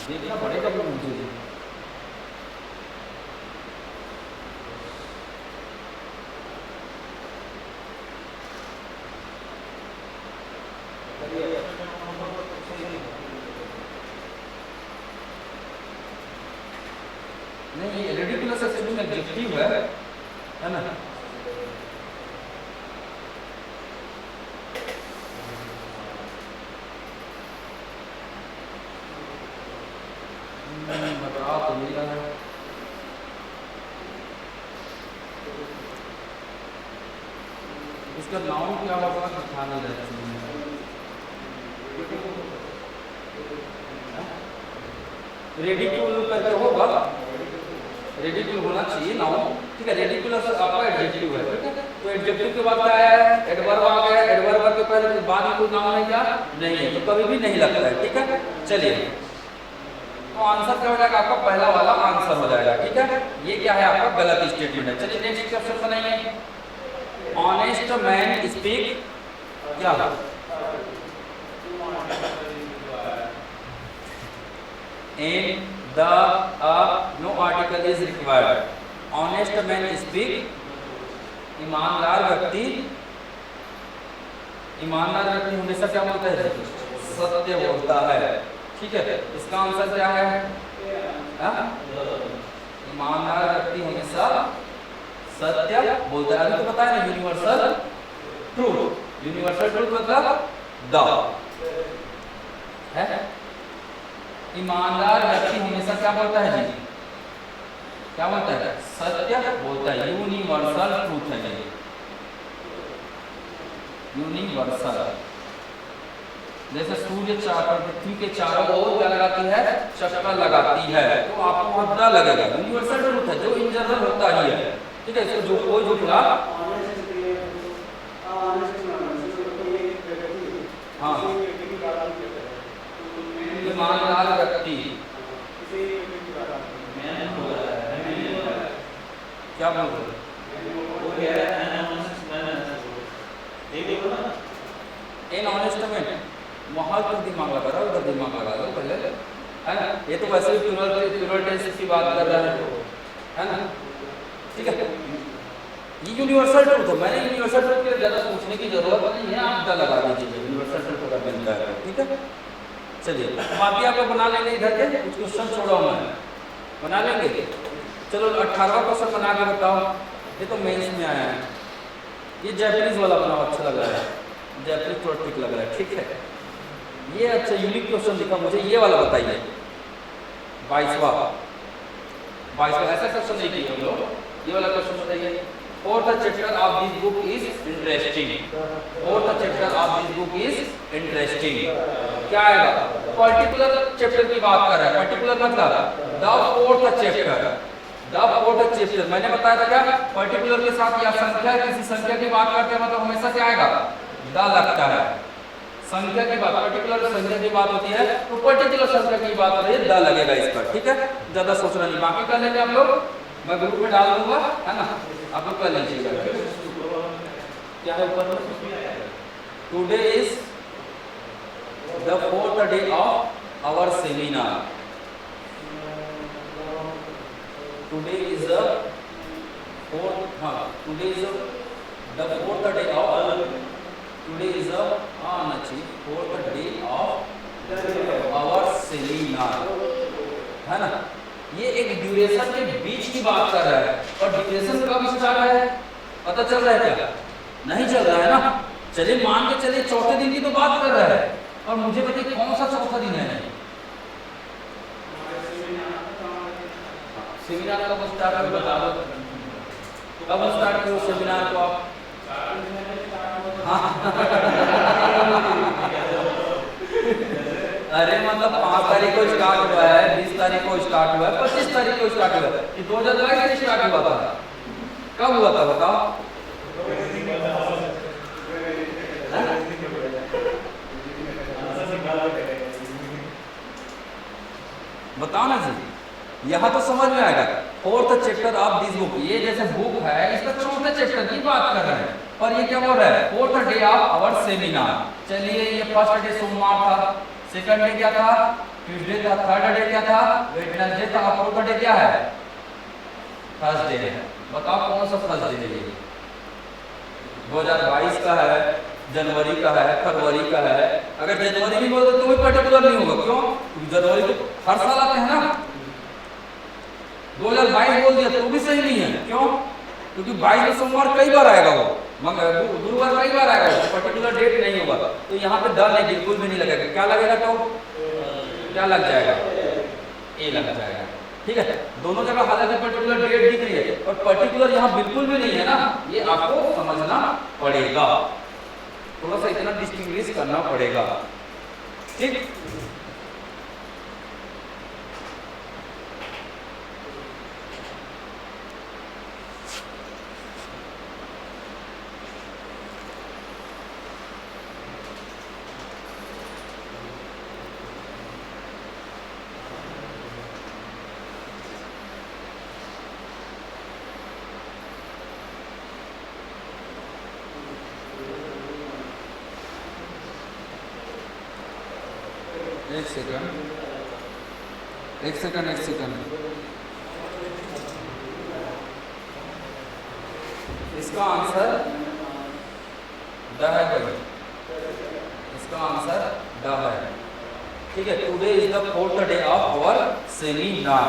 देखना पड़ेगा मुझे। नहीं रिडिकुलस एक्चुअली में एडजेक्टिव है ना, बता तो नहीं रहा है, इसका नाउन क्या होगा दिखा नहीं रहा है, रेडिकुल करके होगा, रेडिकुल होना चाहिए नाउन, ठीक है। रेडिकुलस आपका एडजेक्टिव है, ठीक है। तो एडजेक्टिव के बाद क्या आया है, एडवर्ब आ गया, एडवर्ब के पहले बाद में कोई नाउन है क्या, नहीं है, तो कभी भी नहीं लगता है, ठीक है। चलिए तो आंसर क्या हो जाएगा आपका, पहला वाला आंसर हो जाएगा, ठीक है। ये क्या है आपका गलत स्टेटमेंट है। चलिए नेक्स्ट क्वेश्चन बनाइए, ऑनेस्ट मैन स्पीक क्या है, in the no article is required, honest man speak, ईमानदार व्यक्ति, ईमानदार व्यक्ति हमेशा क्या बोलता है, सत्य बोलता है, ठीक है। इसका आंसर क्या है, ईमानदार व्यक्ति हमेशा सत्य बोलता है। अभी तो बताया ना यूनिवर्सल ट्रूथ, यूनिवर्सल ट्रूथ मतलब द है, ईमानदार व्यक्ति हमेशा क्या बोलता है जी, क्या बोलता है, सत्य बोलता है, यूनिवर्सल ट्रूथ है ये, यूनिवर्सल, जैसे सूर्य पृथ्वी के चारों ओर क्या लगाती है, चक्कर लगाती है, तो आपको वहाँ द लगेगा। यूनिवर्सल ट्रूथ है जो इन जनरल होता ही है, ठीक है। इसको जो कोई झूठला हाँ ईमानदार व्यक्ति क्या बोल रहे इन ऑनेस्ट में वहाँ पर दिमाग लगा रहा है, उधर दिमाग लगा रहा है पहले, है ना। ये तो वैसे भी प्लूरल टेंस की बात कर रहा है ना, ठीक है। ये यूनिवर्सल ट्रूथ है, मैंने यूनिवर्सल ट्रूथ के लिए ज़्यादा सोचने की जरूरत नहीं है, आप द लगा दीजिए यूनिवर्सल ट्रूथ अगर मिलता है, ठीक है। चलिए बाकी आप लोग बना लेंगे, इधर के कुछ क्वेश्चन छोड़ा हूँ मैं, बना लेंगे। चलो 18वां क्वेश्चन बना के बताओ, ये तो मेंस में आया है। ये जैपनीज वाला बनाओ, अच्छा लग रहा है, जैपनीज थोड़ा ठीक लग रहा है, ठीक है। ये अच्छा यूनिक क्वेश्चन दिखा मुझे, ये वाला बताइए 22वां ऐसा क्वेश्चन नहीं किया हम लोग, ये वाला क्वेश्चन बताइए। Fourth chapter of this book is interesting. Fourth chapter of this book is interesting. क्या आएगा? Particular chapter की बात कर रहा है, particular मतलब the fourth chapter. The fourth chapter मैंने बताया था क्या? Particular के साथ या संख्या किसी संख्या की बात करते हैं मतलब हमेशा क्या आएगा? the लगता है। संख्या की बात, पर्टिकुलर संख्या की बात होती है तो पर्टिकुलर संख्या की बात हो रही है, द लगेगा इस पर, ठीक है। ज्यादा सोचना नहीं, बाकी कर लेंगे आप लोग, मैं ग्रुप में डाल दूंगा, है ना, आप लोग कर लीजिएगा। क्या है ऊपर? Today is the 4th day of our seminar. Today is the 4th, हाँ today is the 4th day of, today is the अच्छी 4th day of our seminar, है ना। ये एक ड्यूरेशन के बीच की बात कर रहा है, और ड्यूरेशन कब स्टार्ट है पता चल रहा है क्या? नहीं चल रहा है ना। चलिए मान के चलिए चौथे दिन की तो बात कर रहा है, और मुझे बताइए कौन सा चौथा दिन है? सेमिनार कब स्टार्ट हुआ बता दो, कब स्टार्ट किया सेमिनार को आप? अरे मतलब 5 तारीख को स्टार्ट हुआ है, 20 तारीख को स्टार्ट हुआ है, 25 तारीख को स्टार्ट हुआ है, कि 2022 में स्टार्ट हुआ था। कब हुआ था बताओ? बताओ ना जी, यहाँ तो समझ में आएगा। 4th chapter of this book, ये जैसे बुक है इसका 4th चैप्टर की बात कर रहे हैं, पर ये क्या बोल रहा है? 4th day of our seminar. चलिए ये फर्स्ट डे सोमवार था, सेकंड डे क्या था? ट्यूसडे था, थर्ड डे क्या था? वेडनेसडे था, और फोर्थ डे क्या है? थर्सडे है। बताओ कौन सा थर्सडे है? 2022 का है, जनवरी का है, फरवरी का है। अगर जनवरी भी बोल तो भी पर्टिकुलर नहीं होगा, क्यों? जनवरी तो हर साल आते हैं ना। 2022 बोल दिया तो भी सही नहीं है, क्यों? क्योंकि 22 में सोमवार कई बार आएगा, वो गुरुवार कई बार आएगा, तो पर्टिकुलर डेट नहीं होगा। तो यहाँ पे द नहीं, बिल्कुल भी नहीं लगेगा। क्या लगेगा? तो क्या लग जाएगा? ए लग जाएगा, ठीक है। दोनों जगह हालांकि पर्टिकुलर डेट दिख रही है, और पर्टिकुलर यहाँ बिल्कुल भी नहीं है ना, ये आपको समझना पड़ेगा, थोड़ा सा इतना डिस्टिंग्विश करना पड़ेगा, ठीक। एक सेकंड, इसका आंसर द है भाई, इसका आंसर द है, ठीक है। Today is the 4th day of our seminar.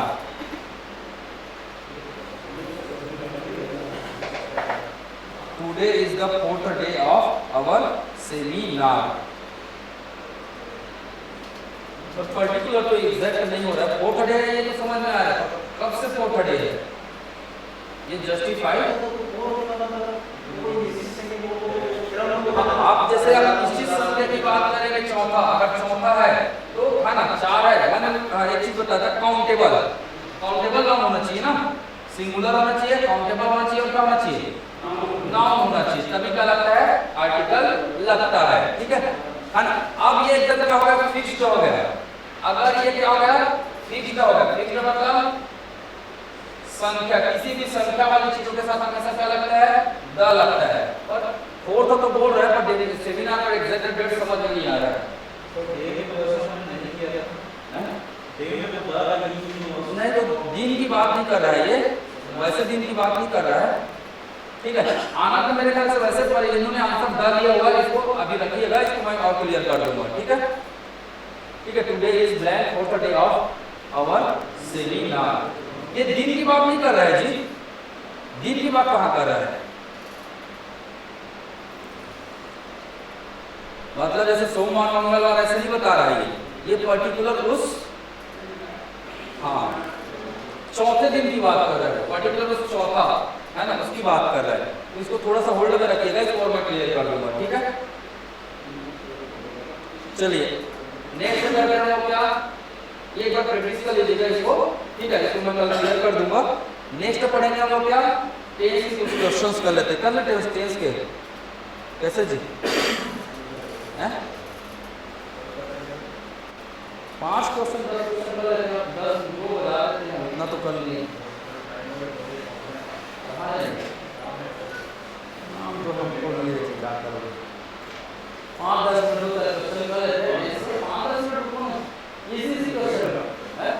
Today is the 4th day of our seminar. तो पर्टिकुलर तो एग्जैक्ट नहीं हो रहा है, 4th डे है ये तो समझ में आ रहा है, कब से 4th डे है ये जस्टिफाइड। आप जैसे आप किसी संख्या की बात करेंगे, चौथा, अगर चौथा है तो है ना 4 है ना, एक चीज बता था, काउंटेबल, काउंटेबल नाउन होना चाहिए ना, सिंगुलर होना चाहिए, काउंटेबल होना चाहिए और क्या होना चाहिए, नाउन होना चाहिए, तभी क्या लगता है, आर्टिकल लगता है। ठीक है ना। अब ये एकदम क्या हो गया, फिक्स्ड हो गया। अगर ये क्या हो गया, फिक्स्ड हो गया, फिक्स्ड मतलब संख्या, किसी भी संख्या वाली चीजों के साथ हमेशा क्या लगता है, द लगता है। और फोर्थ तो बोल रहा है पर सेमिनार का एग्जैक्ट डेट समझ में नहीं आ रहा है। तो डे के प्रदर्शन नहीं किया था, डे में तो द लगा नहीं, तो दिन की बात नहीं कर रहा है ये, वैसे दिन की बात नहीं कर रहा है। ठीक है, आना तो मेरे ख्याल से वैसे पर इन्होंने आंसर द लिया हुआ है, इसको अभी रखिएगा, इसको मैं और क्लियर कर दूंगा। ठीक है, ठीक है। Today is blank fourth day of our seminar. ये दिन की बात नहीं कर रहा है जी, दिन की बात कहाँ कर रहा है, मतलब जैसे सोमवार मंगलवार ऐसे नहीं बता रहा है ये पर्टिकुलर उस, हाँ चौथे दिन की बात कर रहा है, पर्टिकुलर उस चौथा है ना, उसकी बात कर रहा है। तो इसको थोड़ा सा होल्ड में रखिएगा, इसको और मैं क्लियर कर दूंगा। ठीक है, चलिए नेक्स्ट कर रहे हैं क्या, ये एक बार प्रैक्टिस कर लीजिएगा इसको। ठीक है, इसको मैं कल क्लियर कर दूंगा। नेक्स्ट पढ़ेंगे हम लोग क्या, टेंस के कुछ क्वेश्चंस कर लेते हैं, कर लेते हैं टेंस के, कैसे जी हैं, 5 क्वेश्चन 10 क्वेश्चन कर लेते हैं, 10 दो बता देते हैं, इतना तो कर लिए नाम तो हमको लिए क्या करोगे, 5-10 मिनट तक क्वेश्चन कर लेते हैं, इससे 5-10 मिनट कौन इजी क्वेश्चन है,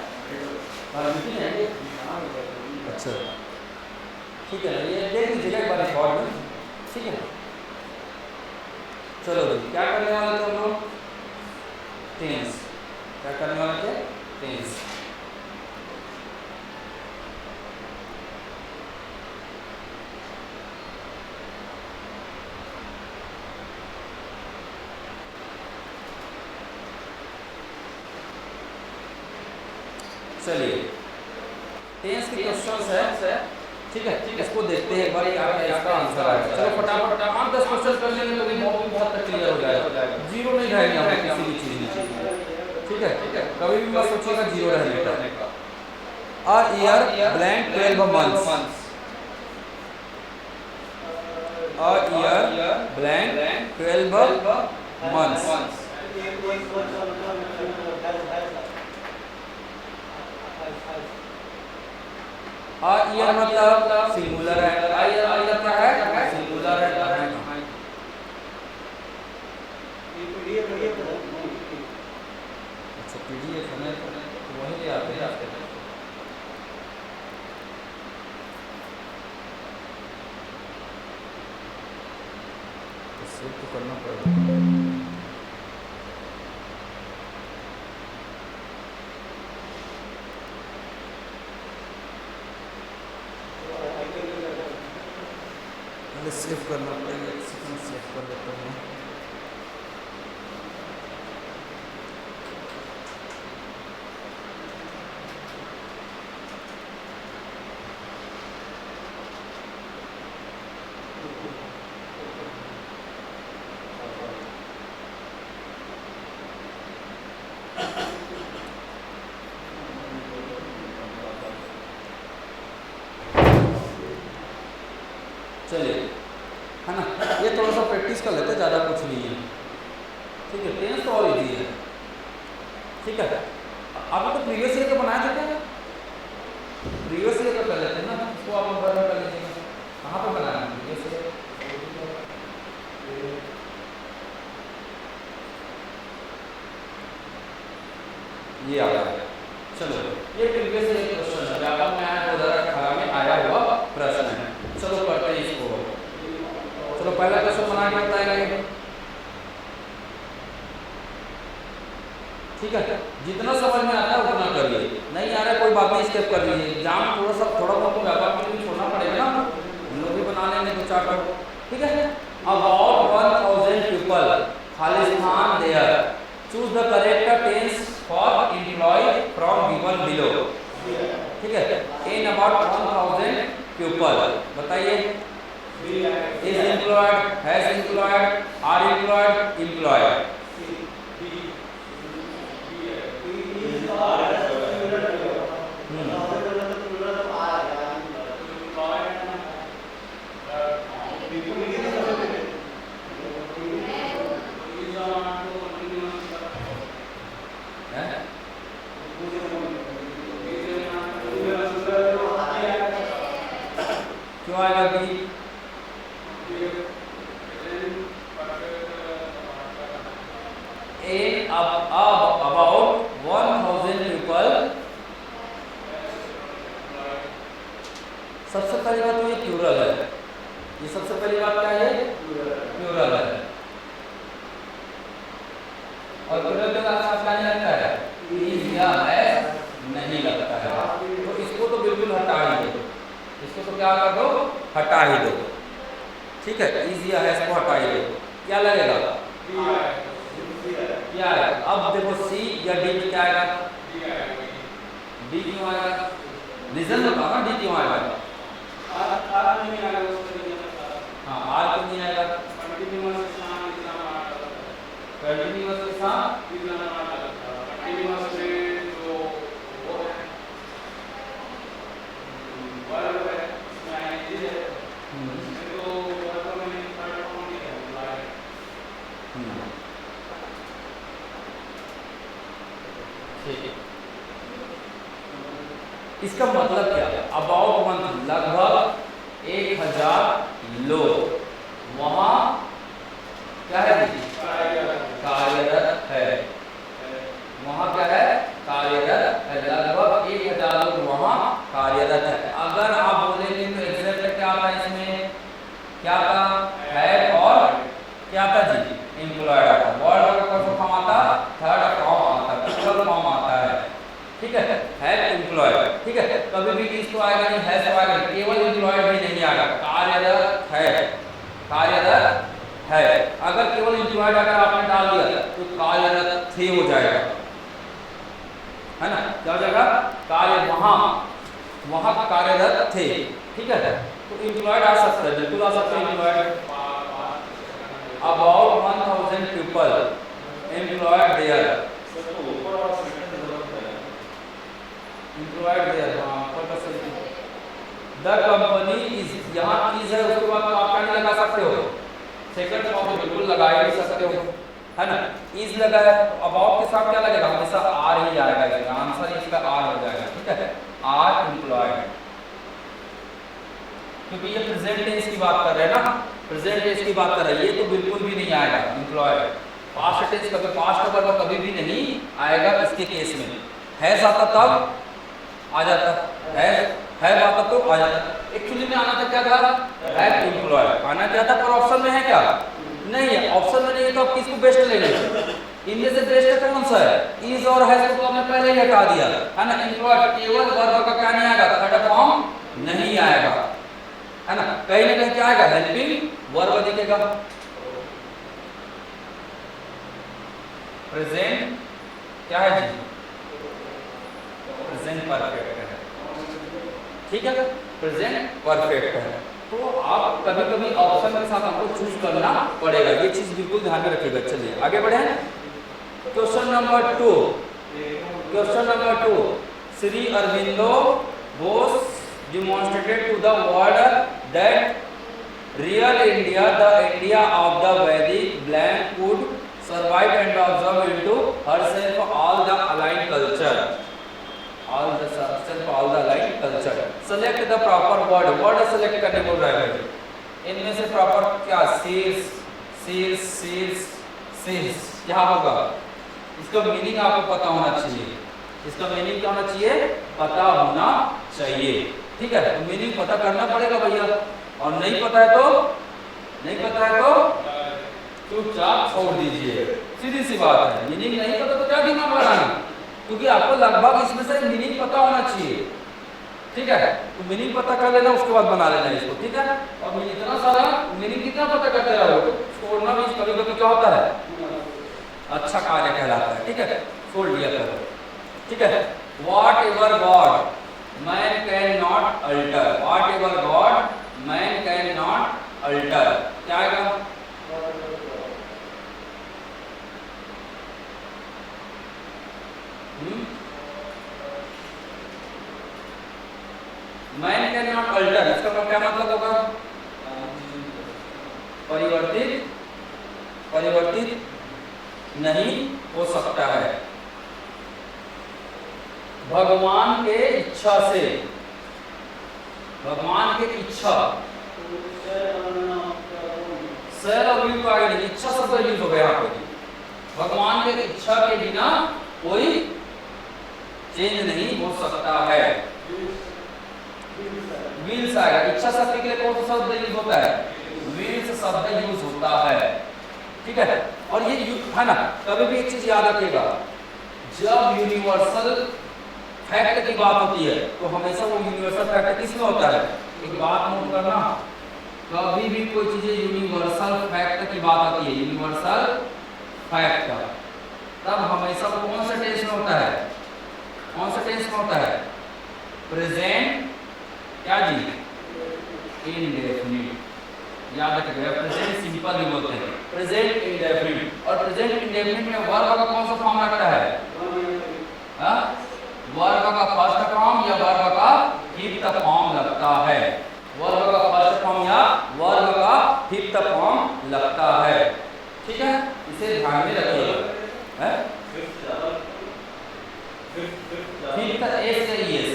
अच्छा ठीक है, ये देख लीजिएगा एक बार रिकॉर्ड में। ठीक है, चलो क्या करने वाले थे हम लोग, टेंस, क्या करने वाले थे, टेंस। चलिए टेंस के क्वेश्चंस है, ठीक है, इसको देखते हैं एक बार क्या इसका आंसर आएगा। चलो फटाफट 8-10 क्वेश्चन कर लेंगे तो भी बहुत क्लियर हो जाएगा, जीरो नहीं रहेगा हमें किसी भी चीज में। ठीक है, कभी भी मत सोचिएगा जीरो रहने का। A year blank 12 months, A year blank 12 months। Uh year मतलब सिंगुलर है, आ ईयर क्या है, सिंगुलर है। अच्छा पीडीएफ है तो वही ले आते हैं, तो सेव तो करना पड़ेगा। सेव करना पड़ेगा, सेव कर लेता हूँ। चलिए है ना, ये थोड़ा सा प्रैक्टिस कर लेते हैं, ज़्यादा कुछ नहीं है। ठीक है, टेंस तो और इजी है। ठीक है, आपने तो प्रीवियस ईयर का बनाया था क्या, प्रीवियस ईयर का कर लेते हैं ना, इसको आप घर में कर लीजिएगा। कहाँ पर बनाया है प्रीवियस ईयर, ये आ रहा है। चलो ये प्रीवियस ईयर क्वेश्चन है, व्यापक में आया 2018 में आया हुआ प्रश्न है। चलो करते हैं इसको। चलो पहला क्वेश्चन बना के बताएंगे। ठीक है, जितना समझ में आता है उतना करिए, नहीं आ रहा है कोई बात नहीं, स्टेप कर लीजिए। एग्जाम थोड़ा बहुत व्यापार के लिए छोड़ना पड़ेगा ना, हम लोग भी बना लेंगे 2-4 को। ठीक है, अबाउट 1000 पीपल, खालिस्तान there, choose the correct tense for employ from given below. ठीक है, इन अबाउट 1000 पीपल बताइए, is employed, has employed, are employed, employed। सबसे पहली बात क्या है, प्लूरल है। और प्लूरल के साथ क्या नहीं लगता है, इज या हैज नहीं लगता है, तो इसको तो बिल्कुल हटा ही दो, इसको तो क्या कर दो, हटा ही दो, ठीक है। इज या हैज को हटा ही दो, क्या लगेगा, क्या है। अब देखो सी या डी में क्या आएगा, डी क्यों आएगा, रीजन बताओ ना, डी क्यों आएगा, हाँ आर क्यों नहीं आएगा, कंटिन्यूअस के साथ इसका मतलब क्या है, अबाउट मंथ लगभग 1000 लोग वहां क्या है, कार्यरत है, वहां क्या है, कार्यरत है, लगभग 1000 लोग वहां कार्यरत है। अगर आप बोलेंगे तो एग्जैक्ट क्या आता है इसमें, क्या था, है और क्या था जी, एम्प्लॉयड आता, वर्ड का कौन सा फॉर्म आता, थर्ड फॉर्म आता, प्लूरल फॉर्म आता है, ठीक है, एम्प्लॉयड, ठीक है। कभी भी इस तो आएगा नहीं, हैज तो आएगा, केवल एम्प्लॉयड भी नहीं आएगा, कार्यरत है, कार्यरत है। अगर केवल एम्प्लॉयड अगर आपने डाल दिया तो कार्यरत थे हो जाएगा, है ना, क्या हो जाएगा, कार्य वहां कार्यरत थे, ठीक है। तो एम्प्लॉयड आ सकता है, बिल्कुल आ सकता है employed, about 1000 people employed there, employed there, हाँ द कंपनी इज, यहाँ इज है उसके बाद तो आप क्या नहीं लगा सकते हो, सेकंड फॉर्म में बिल्कुल लगा ही नहीं सकते हो, है ना। इज लगा है तो अबाउट के साथ क्या लगेगा, हमेशा आर ही आएगा, इसका आंसर इसका आर हो जाएगा, ठीक है, आर एम्प्लॉयड, क्योंकि ये प्रेजेंट टेंस की बात कर रहे हैं ना, प्रेजेंट टेंस की बात कर रहे हैं, ये तो बिल्कुल भी नहीं आएगा एम्प्लॉयड, पास्ट टेंस कभी, पास्ट वर्ब कभी भी नहीं आएगा इसके केस में, हैज आता तब आ जाता, हैज आता तो आ जाता, एक्चुअली में आना था क्या था, हैव एम्प्लॉयड आना क्या था, पर ऑप्शन में है क्या, नहीं है, ऑप्शन में नहीं है, तो आप किसको बेस्ट लेंगे, इनमें से बेस्ट कौन सा है, इज और हैज को आपने पहले ही हटा दिया, है ना। एम्प्लॉयड केवल वर्ब का क्या नहीं आएगा, थर्ड फॉर्म नहीं आएगा, है ना, कहीं ना कहीं क्या आएगा, हेल्पिंग वर्ब दिखेगा, प्रेजेंट क्या है जी, प्रेजेंट परफेक्ट है, ठीक है, प्रेजेंट परफेक्ट है। तो आप कभी कभी ऑप्शन के साथ आपको चूज करना पड़ेगा, ये चीज बिल्कुल ध्यान में रखिएगा। चलिए आगे बढ़े, question number 2, question number 2, Shri Aurobindo Bose demonstrated to the world that real India, the India of the Vedic blank could survive and absorb into herself all the aligned culture, all the aligned culture. Select the proper word, word select करने बोल रहा है, इनमें से proper क्या, शीर्ष, शीर्ष, शीर्ष, शीर्ष क्या होगा, इसका मीनिंग आपको पता होना चाहिए, इसका मीनिंग क्या होना चाहिए, पता होना चाहिए, ठीक है। तो मीनिंग पता करना पड़ेगा भैया, और नहीं पता है तो चुपचाप छोड़ दीजिए, सीधी सी बात है। मीनिंग नहीं पता तो क्या दिमाग लगाना, क्योंकि आपको लगभग इसमें से मीनिंग पता होना चाहिए, ठीक है। तो मीनिंग पता कर लेना, उसके बाद बना लेना इसको, ठीक है। और इतना सारा मीनिंग कितना पता करते रहोगे, छोड़ना भी कभी कभी क्या होता है, अच्छा कार्य कहलाता है, ठीक है, छोड़ लिया करो, ठीक है। What ever God man cannot alter, whatever God man cannot alter, क्या आएगा, man cannot alter, इसका क्या मतलब होगा, परिवर्तित नहीं हो सकता है, भगवान के इच्छा से, भगवान के इच्छा, सर और विल को आगे नहीं, इच्छा शब्द यूज हो गया यहाँ पे, भगवान के इच्छा के बिना कोई चेंज नहीं हो सकता है, विल्स आएगा, इच्छा शक्ति के लिए कौन सा शब्द यूज होता है, इस शब्द यूज होता है, ठीक है। और ये है ना, कभी भी एक चीज याद रखिएगा, जब यूनिवर्सल फैक्ट की बात होती है तो हमेशा वो यूनिवर्सल फैक्ट किसमें होता है, एक बात नोट करना, कभी भी कोई चीज यूनिवर्सल फैक्ट की बात आती है, यूनिवर्सल फैक्ट का, तब हमेशा वो कौन सा टेंस में होता है, कौन सा टेंस में होता है, प्रेजेंट क्या जी, इंडेफिनिट। याद रखिएगा, प्रेजेंट सिंपल भी बोलते हैं, प्रेजेंट इंडेफिनिट। और प्रेजेंट इंडेफिनिट में वर्ब का कौन सा फॉर्म लगता है, वर्ब का फर्स्ट फॉर्म या वर्ब का फिफ्थ फॉर्म लगता है, वर्ब का फर्स्ट फॉर्म या वर्ब का फिफ्थ फॉर्म लगता है, ठीक है, इसे ध्यान में रखिएगा। फिफ्थ एस से एस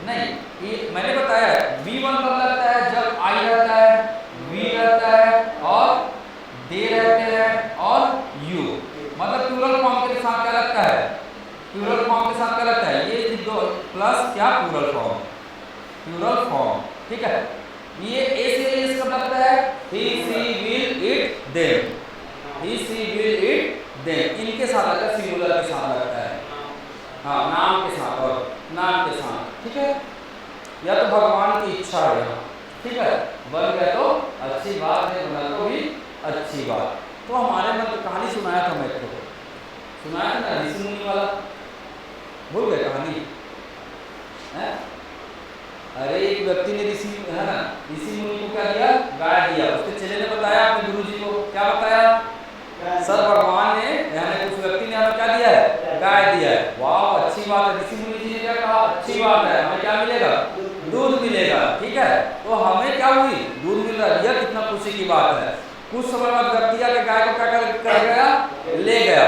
नहीं, ये मैंने बताया V1 कब लगता है, जब I रहता है, V रहता है और दे रहते हैं और U, मतलब प्लूरल फॉर्म के साथ क्या लगता है, प्लूरल फॉर्म के साथ क्या लगता है, ये दो प्लस क्या प्लूरल फॉर्म, प्लूरल फॉर्म, ठीक है। ये ए से एस कब लगता है, he she will it them, he she will it them, इनके साथ लगता है, सिंगुलर के साथ लगता है, हाँ नाम के साथ और नाम के साथ, ठीक है। या तो भगवान की इच्छा है, ठीक है, बन गए तो अच्छी बात है, बना तो भी अच्छी बात। तो हमारे में तो कहानी सुनाया था, मैं तो सुनाया था ना ऋषि मुनि वाला, भूल गए कहानी है? अरे एक व्यक्ति ने ऋषि है ना, ऋषि मुनि को क्या दिया, गाय दिया, उसके चेले ने बताया अपने गुरु जी को, क्या बताया, सर भगवान ने यानी उस व्यक्ति ने हमें क्या दिया है, गाय दिया है, वाह अच्छी बात है। ऋषि मुनि जी ने क्या कहा, अच्छी बात है, हमें क्या मिलेगा, दूध मिलेगा, ठीक है। तो हमें क्या हुई, दूध मिल रहा है, यह कितना खुशी की बात है। कुछ समय बाद व्यक्ति आके गाय को क्या कर गया, ले गया,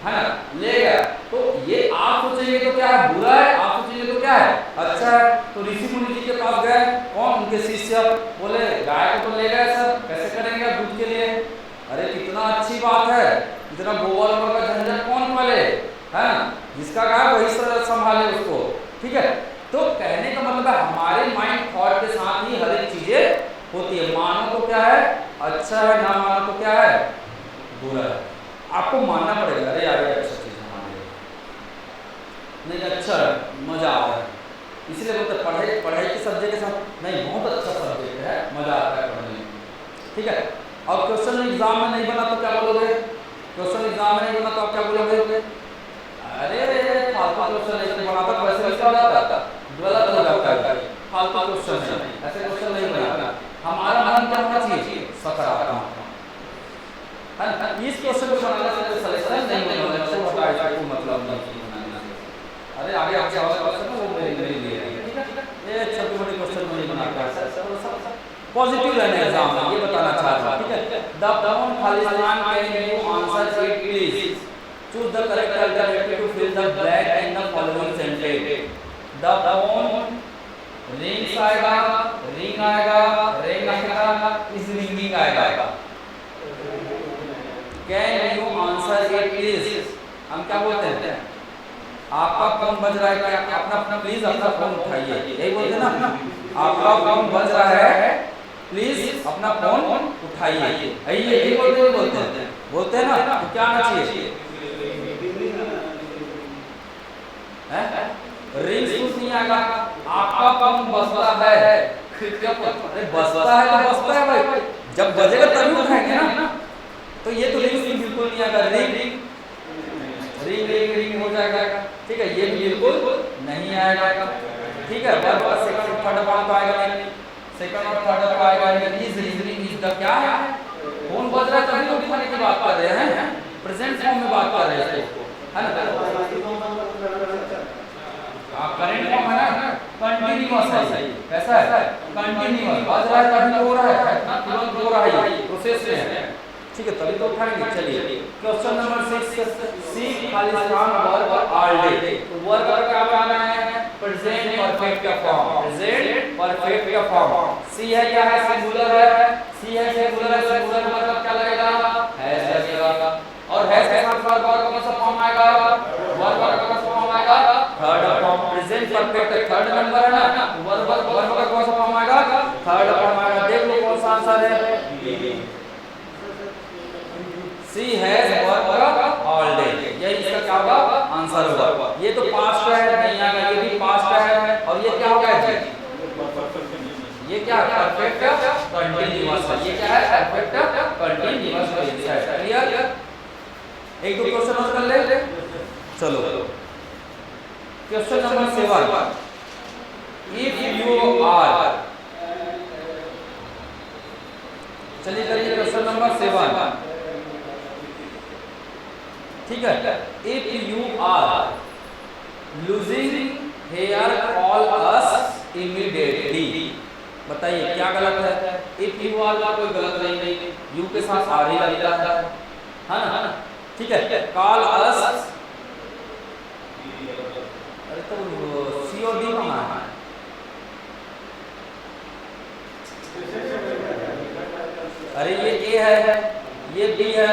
है ना, ले गया। तो ये आप सोचेंगे तो क्या है, बुरा है, आप सोचेंगे तो क्या है, अच्छा है। तो ऋषि मुनि जी के पास गए, कौन, उनके शिष्य, बोले गाय को तो ले गए सर, कैसे करेंगे दूध के लिए, अरे कितना अच्छी बात है, इतना गोबर वोबर का झंझट कौन पाले, है ना, जिसका गाय वही संभाले उसको, ठीक है। तो कहने का मतलब है हमारे माइंड थॉट के साथ ही हर एक चीजें होती है, मानो तो क्या है अच्छा है, ना मानो तो क्या है बुरा है, आपको मानना पड़ेगा, अरे यार अच्छा चीज हमारे नहीं, अच्छा है, मजा आ रहा है, इसलिए बोलते पढ़ाई के सब्जेक्ट के साथ नहीं, बहुत अच्छा सब्जेक्ट है, मजा आता है पढ़ने में, ठीक है। और क्वेश्चन एग्जाम में नहीं बना तो क्या बोलोगे, क्वेश्चन एग्जाम में नहीं बना तो आप क्या बोलोगे, अरे फालतू क्वेश्चन ऐसे बनाता वैसे क्या होता, गलत हो जाता है, फालतू क्वेश्चन है, ऐसे क्वेश्चन नहीं बनाना। हमारा मन क्या होना चाहिए, सकारात्मक, है ना। इस क्वेश्चन को बनाने से सलेक्शन नहीं होगा, छोटा है कोई मतलब नहीं बनाना, अरे आगे आपके आवाज क्वेश्चन है वो मेरे लिए है, ठीक है, ये छोटे मोटे क्वेश्चन नहीं बनाता है, पॉजिटिव रहने एग्जाम में, ये बताना चाहता हूं, ठीक है। द टर्म खालिस्तान can you answer it please, choose the correct alternative to fill the blank in the following sentence. The phone rings आएगा, रिंग आएगा, रिंग आएगा, इस रिंगिंग आएगा। Can you answer it please, हम क्या बोलते हैं, आपका फोन बज रहा है क्या, अपना प्लीज अपना फोन उठाइए, यही बोलते हैं ना, आपका फोन बज रहा है प्लीज अपना फोन उठाइए, यही बोलते हैं ना, तो क्या आना चाहिए, रिंग्स कुछ नहीं आएगा, आपका फोन बजता है, बजता है तो बजता है भाई, जब बजेगा तभी उठाएंगे ना, तो ये तो रिंग्स बिल्कुल नहीं आएगा, रिंग रिंग रिंग रिंग हो जाएगा, ठीक है, ये बिल्कुल नहीं आएगा, ठीक है। वर्ब सेकंड थर्ड फॉर्म तो आएगा नहीं, सेकंड और थर्ड तो आएगा नहीं, इज रिंग इज द क्या है, फोन बज रहा है तभी तो उठाने की बात कर रहे हैं, प्रेजेंट फॉर्म में बात कर रहे हैं इसको, है ना, करेंट फॉर्म है ना, कंटीन्यूअस है, कैसा है कंटीन्यूअस, बज रहा है तभी हो रहा है, तुरंत हो रहा है, प्रोसेस में है, ठीक है, तभी तो उठाएंगे। चलिए क्वेश्चन नंबर 6, सी खालिस्तान वर्ब ऑल डे, तो वर्ब का क्या बनाना है, प्रेजेंट परफेक्ट का फॉर्म, प्रेजेंट परफेक्ट का फॉर्म, सी है क्या है, सिंगुलर है, सी है सिंगुलर है, सिंगुलर मतलब क्या लगेगा, हैज लगेगा, और हैज के साथ वर्ब का कौन सा फॉर्म आएगा, वर्ब का कौन सा फॉर्म आएगा, third form, present perfect third number है ना, वर्ब का कौन सा फॉर्म आएगा, थर्ड फॉर्म आंसर है? सी हैज वर्क ऑल डे, यही इसका क्या होगा आंसर होगा। ये तो पास्ट है, नहीं आएगा, ये भी पास्ट है, और ये क्या होगा जी? ये क्या परफेक्ट कंटीन्यूअस है, ये क्या है परफेक्ट कंटीन्यूअस टेंस है। क्लियर? एक दो क्वेश्चन और कर ले। चलो question number 7, if you are, चलिए करिए क्वेश्चन नंबर 7, ठीक है। If you are losing hair call us immediately, बताइए क्या गलत है? इफ यू आर का कोई गलत नहीं, यू के साथ आर ही लगता है ना, ठीक है। कॉल अस, अरे तो सी और डी कहाँ है? अरे ये ए है, ये बी है,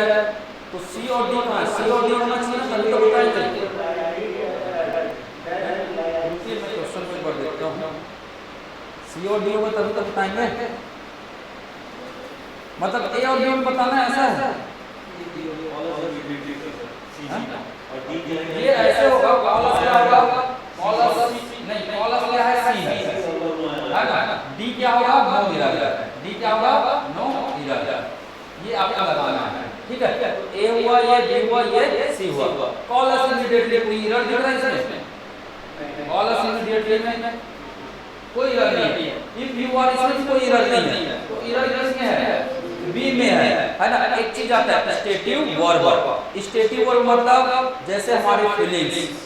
तो सी और डी कहाँ है? सी और डी होना चाहिए ना, तभी तो बताएंगे। रुकिए मैं क्वेश्चन पे पढ़ देता हूँ। सी और डी होगा तभी तो बताएंगे, मतलब ए और बी में बताना है, ऐसा है? ये ऐसे होगा, कॉलस क्या होगा? कॉलस नहीं, कॉलस क्या है? सी है ना। डी क्या होगा? नो इरादा। डी क्या होगा? नो इरादा। ये आपको लगाना है, ठीक है। ए हुआ, ये बी हुआ, ये सी हुआ। कॉलस इमीडिएटली, कोई एरर दिख रहा है इसमें? कॉलस इमीडिएटली में कोई एरर नहीं है। इफ यू आर, इसमें कोई एरर नहीं है, तो एरर किसमें है? बी में है ना। एक चीज आता है स्टेटिव वर्ब। स्टेटिव वर्ब मतलब जैसे हमारे फीलिंग्स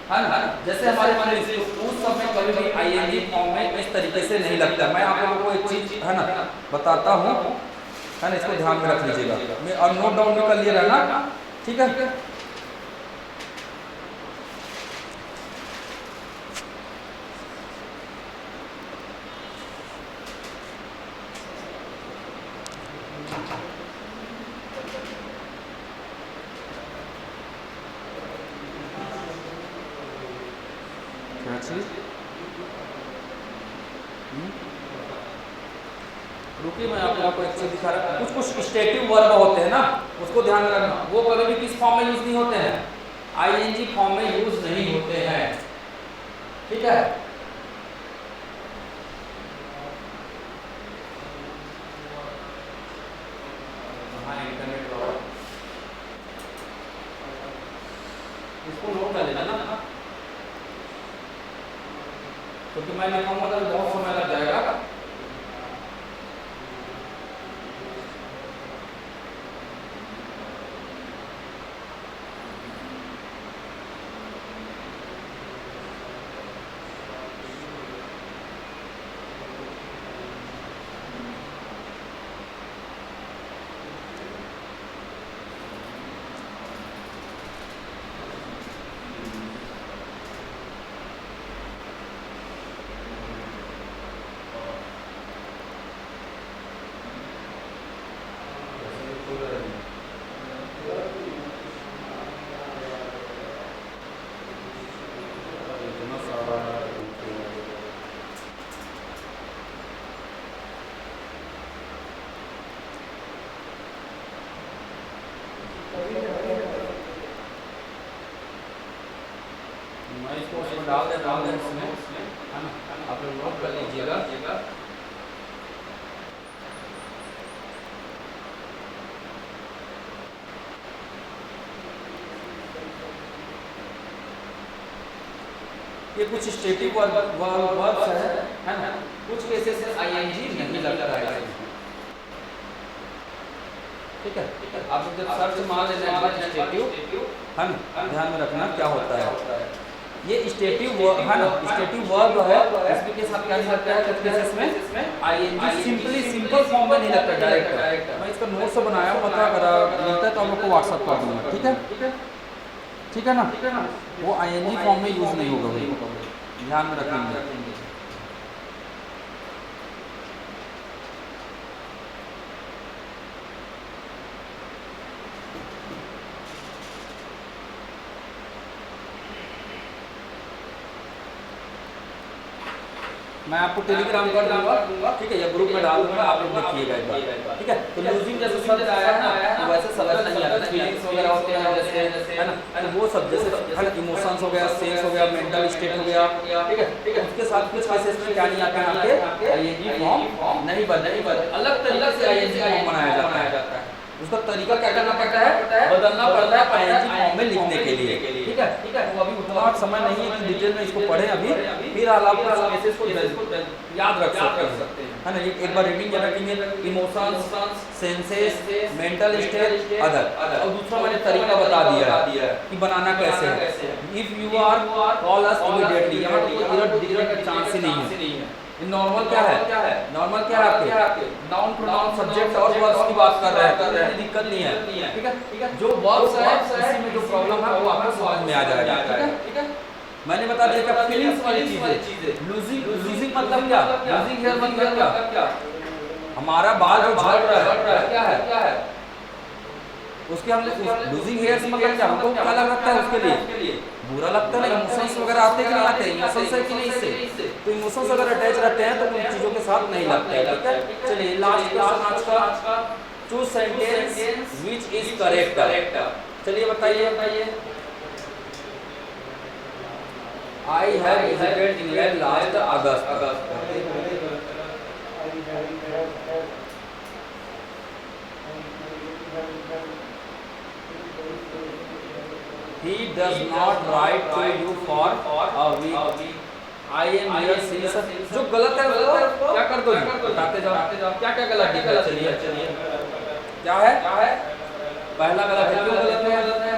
है ना, जैसे हमारे फीलिंग्स, तो उस सब में कभी भी आईएनजी फॉर्म में इस तरीके से नहीं लगता। मैं आप लोगों को एक चीज है ना बताता हूँ, है ना, इसको ध्यान में रख लीजिएगा, मैं और नोट डाउन भी कर लिए रहना, ठीक है। रुकिए मैं आप लोगों को एक चीज दिखा रहा हूँ। कुछ स्टेटिव वर्ब होते हैं ना, उसको ध्यान में रखना, वो कभी भी किस फॉर्म में यूज नहीं होते हैं? आईएनजी फॉर्म में यूज नहीं होते हैं, ठीक है। इसको नोट कर लेना ना, क्योंकि मैं लिखाऊंगा तो बहुत समय लग जाएगा। मैं इसको उसमें डाल देता हूँ इसमें, है ना, आप लोग नोट कर लीजिएगा। ये कुछ स्टेटिव वर्ब्स है ना, कुछ केसेस में आईएनजी नहीं लगता है, ठीक है। आप जब सर्च मार लेने के बाद स्टेटिव है ना, ध्यान में रखना क्या होता है। ये स्टेटिव है ना, स्टेटिव वर्ब है, इसमें के साथ क्या नहीं लगता है कुछ केसेस में आईएनजी सिंपल फॉर्म में नहीं लगता, डायरेक्ट। मैं इसका नोट से बनाया हूं, पता अगर मिलता है तो हम लोग को व्हाट्सएप कर दूंगा, ठीक है ना। वो आईएनजी फॉर्म में यूज नहीं होगा, भाई ध्यान में रखेंगे। मैं आपको टेलीग्राम कर दूंगा, ठीक है, या ग्रुप में डाल दूंगा, आप लोग देखिएगा एक बार, ठीक है। तो लूजिंग जैसे शब्द आया है ना, तो वैसे शब्द नहीं आता, फीलिंग्स वगैरह होते हैं जैसे, है ना, तो वो सब जैसे इमोशंस हो गया, सेंस हो गया, मेंटल स्टेट हो गया, ठीक है, उसके साथ कुछ केसेस में क्या नहीं आता है, आपके आईएनजी फॉर्म नहीं बदले, अलग तरीके से आईएनजी फॉर्म बनाया जाता है। उसका तरीका क्या करना पड़ता है, बदलना पड़ता है आईएनजी फॉर्म में लिखने के लिए, ठीक है। वो अभी उतना समय नहीं है कि डिटेल में इसको पढ़ें अभी, फिर आप केसेस को याद रख सकते हैं, है ना। एक बार रीडिंग याद रखेंगे, emotions, senses, mental state, other, और दूसरा मैंने तरीका बता दिया है कि बनाना कैसे है। If you are call us immediately, यहाँ पर एरर दिखने का चांस ही नहीं है। नॉर्मल क्या है, नॉर्मल क्या है आपके, नाउन प्रोनाउन सब्जेक्ट और वर्ब्स की बात कर रहे हैं, कोई दिक्कत नहीं है, ठीक है। जो वर्ब्स है उसी में जो प्रॉब्लम है वो आपको समझ में आ जाएगा, ठीक है। मैंने बता दिया कि फीलिंग्स वाली चीजें, लूजिंग मतलब क्या, लूजिंग हेयर मतलब क्या, हमारा बाल जो झड़ रहा है क्या है, उसके हमने लूजिंग हेयर्स मतलब क्या, हमको क्या लगता है उसके लिए बुरा लगता है ना, इमोशंस वगैरह आते कि नहीं आते, इमोशंस है कि नहीं इससे, तो इमोशंस अगर अटैच रहते हैं तो उन चीज़ों के साथ नहीं लगता है, ठीक है। चलिए लास्ट क्वेश्चन आज का, choose sentence which is correct. चलिए बताइए, I have visited England last August. He does not write to you for a week. I am here since. जो गलत है उसको क्या कर दो, बताते जाओ क्या गलत दिख रहा है। चलिए क्या है, पहला गलत है, क्यों गलत है,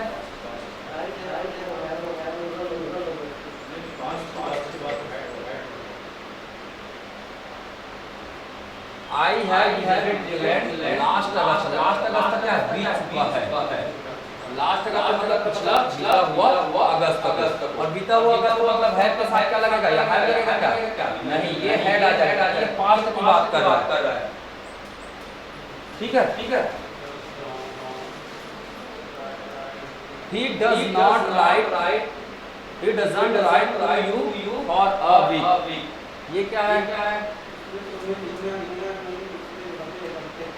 I have visited England last August. Last August क्या बीत चुका है, लास्ट का मतलब पिछला हुआ अगस्त, और बीता हुआ अगस्त मतलब है तो साथ क्या लगेगा, या है लगेगा क्या, नहीं, ये हेड आ जाएगा, ये पास्ट की बात कर रहा है, ठीक है। He doesn't write to you for a week। ये क्या है,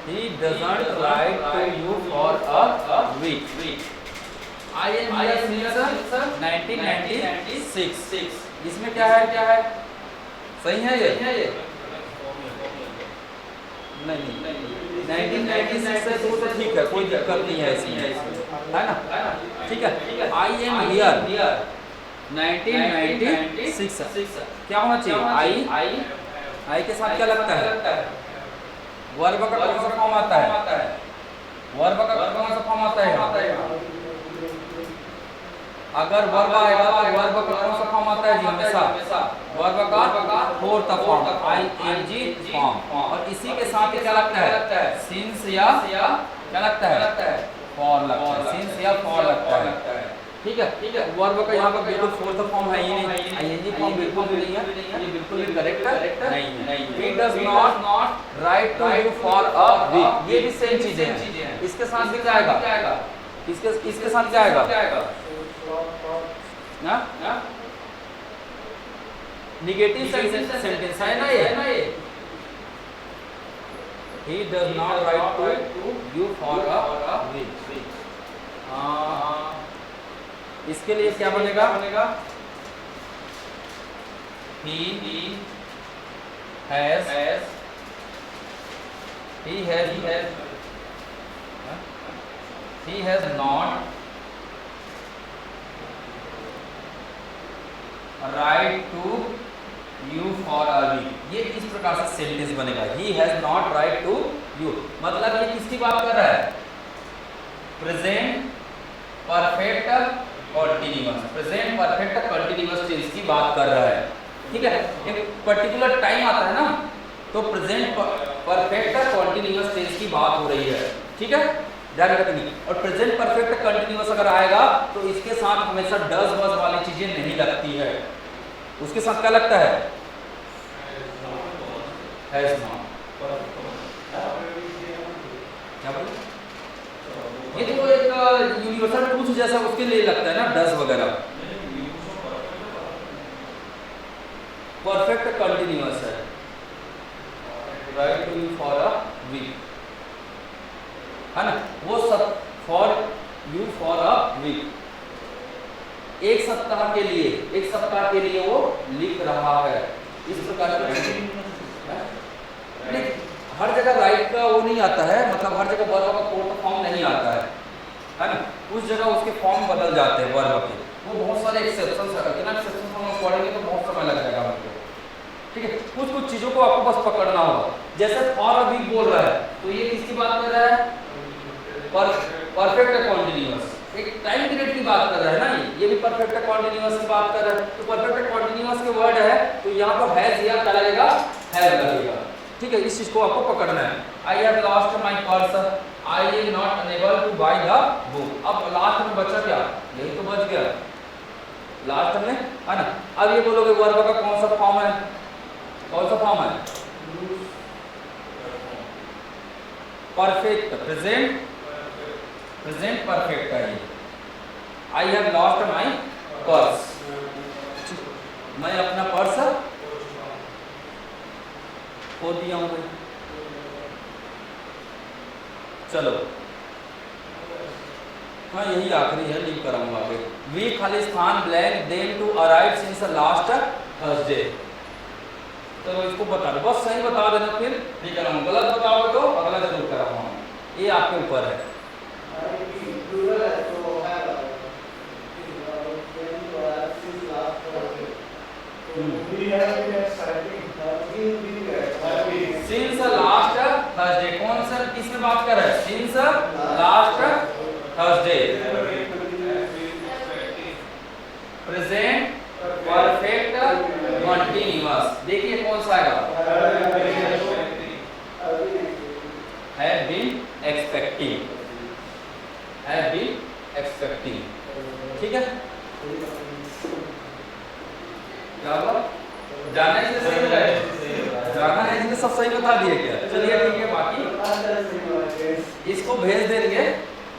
He doesn't write to you for a week। I am here since 1996। इसमें क्या है, सही है ये, नहीं 1996 से तो ठीक है, कोई दिक्कत नहीं है इसमें, है ना, ठीक है। I am here 1996 क्या होना चाहिए, आई के साथ क्या लगता है, वर्ब का कौन सा फॉर्म आता है, वर्ब का कौन सा फॉर्म आता है, अगर वर्ब आएगा तो वर्ब का कौन सा फॉर्म आता है जी, हमेशा वर्ब का फोर्थ फॉर्म, आईएनजी फॉर्म, और इसी के साथ क्या लगता है, सिंस या क्या लगता है, फॉर लगता है, सिंस या फॉर लगता है, ठीक है। वर्ब का यहाँ पर बिल्कुल फोर्थ फॉर्म है ही नहीं, आईएनजी फॉर्म बिल्कुल भी नहीं है, ये बिल्कुल भी करेक्ट नहीं है। He does not write to you for a week, ये भी सेम चीजें हैं, इसके साथ भी क्या आएगा, इसके साथ क्या आएगा ना, नेगेटिव सेंटेंस है ना ये, He does not write to you for a week। इसके लिए क्या बनेगा, he has not write to you for a week। ये इस प्रकार से सेंटेंस बनेगा, he has not write to you, मतलब ये किसकी बात कर रहा है, present perfect continuous, present perfect continuous tense की बात कर रहा है, ठीक है। एक पर्टिकुलर टाइम आता है ना, तो प्रेजेंट परफेक्ट कंटीन्यूअस टेंस की बात हो रही है, ठीक है, ध्यान रखनी। और प्रेजेंट परफेक्ट कंटीन्यूअस अगर आएगा तो इसके साथ हमेशा डज वज वाली चीजें नहीं लगती है, उसके साथ क्या लगता है, हैज नॉट। क्या बोले, ये तो एक यूनिवर्सल ट्रूथ जैसा उसके लिए लगता है ना, डज वगैरह, परफेक्ट कंटीन्यूअस है। फॉर अ वीक, है ना, वो सब for you for a week, एक सप्ताह के लिए वो लिख रहा है। इस प्रकार का हर जगह राइट का वो नहीं आता है, मतलब हर जगह वर्ब का कोड फॉर्म नहीं आता है ना, उस जगह उसके फॉर्म बदल जाते हैं वर्ब के, वो बहुत सारे एक्सेप्शन है, इतना एक्सेप्शन हम पढ़ेंगे तो बहुत समय लग जाएगा हमको, ठीक है। कुछ चीजों को आपको बस पकड़ना होगा। जैसे फॉर अ वीक बोल रहा है तो ये किसकी बात कर रहा है, परफेक्ट कॉन्टिन्यूअस, एक टाइम पीरियड की बात कर रहा है ना, ये भी परफेक्ट कॉन्टिन्यूअस की बात कर रहा है। तो परफेक्ट कॉन्टिन्यूअस के वर्ड है तो यहाँ पर हैज या क्या लगेगा, हैव लगेगा, ठीक है। इस चीज को आपको पकड़ना है। I have lost my purse, I am not unable to buy the book. अब लास्ट में बचा क्या, यही तो बच गया लास्ट में, है ना। अब ये बोलोगे वर्ब का कौन सा फॉर्म है, कौन सा फॉर्म है, परफेक्ट, प्रेजेंट परफेक्ट है ये। आई हैव लॉस्ट माय पर्स, मैं अपना पर्स खो दिया हूं। चलो हाँ यही आखिरी है, लीव कराऊंगा आगे। वी खाली स्थान blank them to arrive since last Thursday. चलो इसको बता दो, बस सही बता देना, फिर नहीं कराऊंगा, गलत बताओगे तो अगला जरूर कराऊंगा, ये आपके ऊपर है। सिंस लास्ट थर्सडे, कौन सा किसमें बात कर रहा है, since last Thursday, present perfect continuous. देखिए कौन सा आएगा, have been expecting, have been expecting, ठीक है। क्या हुआ, जाना है इसलिए सही है, जाना है इसलिए सब सही बता दिए क्या, चलिए ठीक है। बाकी इसको भेज देंगे,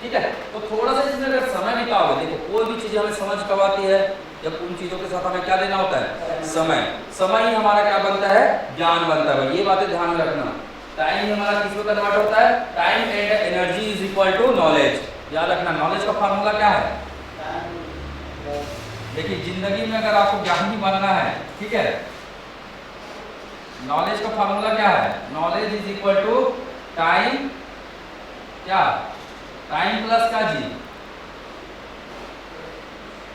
ठीक है। तो थोड़ा सा इसमें अगर समय बिताओगे, देखो कोई भी चीज़ हमें समझ कब आती है, जब उन चीज़ों के साथ हमें क्या देना होता है, समय। समय ही हमारा क्या बनता है, ज्ञान बनता है, ये बातें ध्यान में रखना। टाइम ही हमारा किस में कन्वर्ट होता है, time and energy is equal to knowledge, याद रखना। नॉलेज का फार्मूला क्या है, देखिए जिंदगी में अगर आपको ज्ञानी बनना है, ठीक है, नॉलेज का फार्मूला क्या है, knowledge is equal to time, क्या, टाइम प्लस का जी,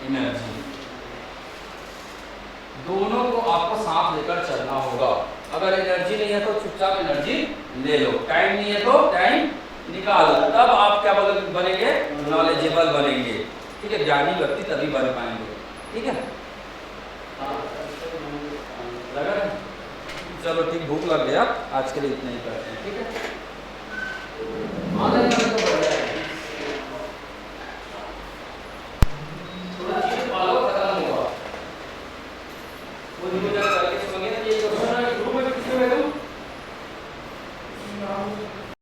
एनर्जी। दोनों को आपको साथ लेकर चलना होगा। अगर एनर्जी नहीं है तो चुपचाप एनर्जी ले लो, टाइम नहीं है तो टाइम निकालो, तब आप क्या बनेंगे, नॉलेजेबल बनेंगे, ठीक है। ज्ञानी व्यक्ति तभी बन पाएंगे, ठीक है। लगा, चलो ठीक, भूख लग गया, आज के लिए इतना ही करते हैं, ठीक है।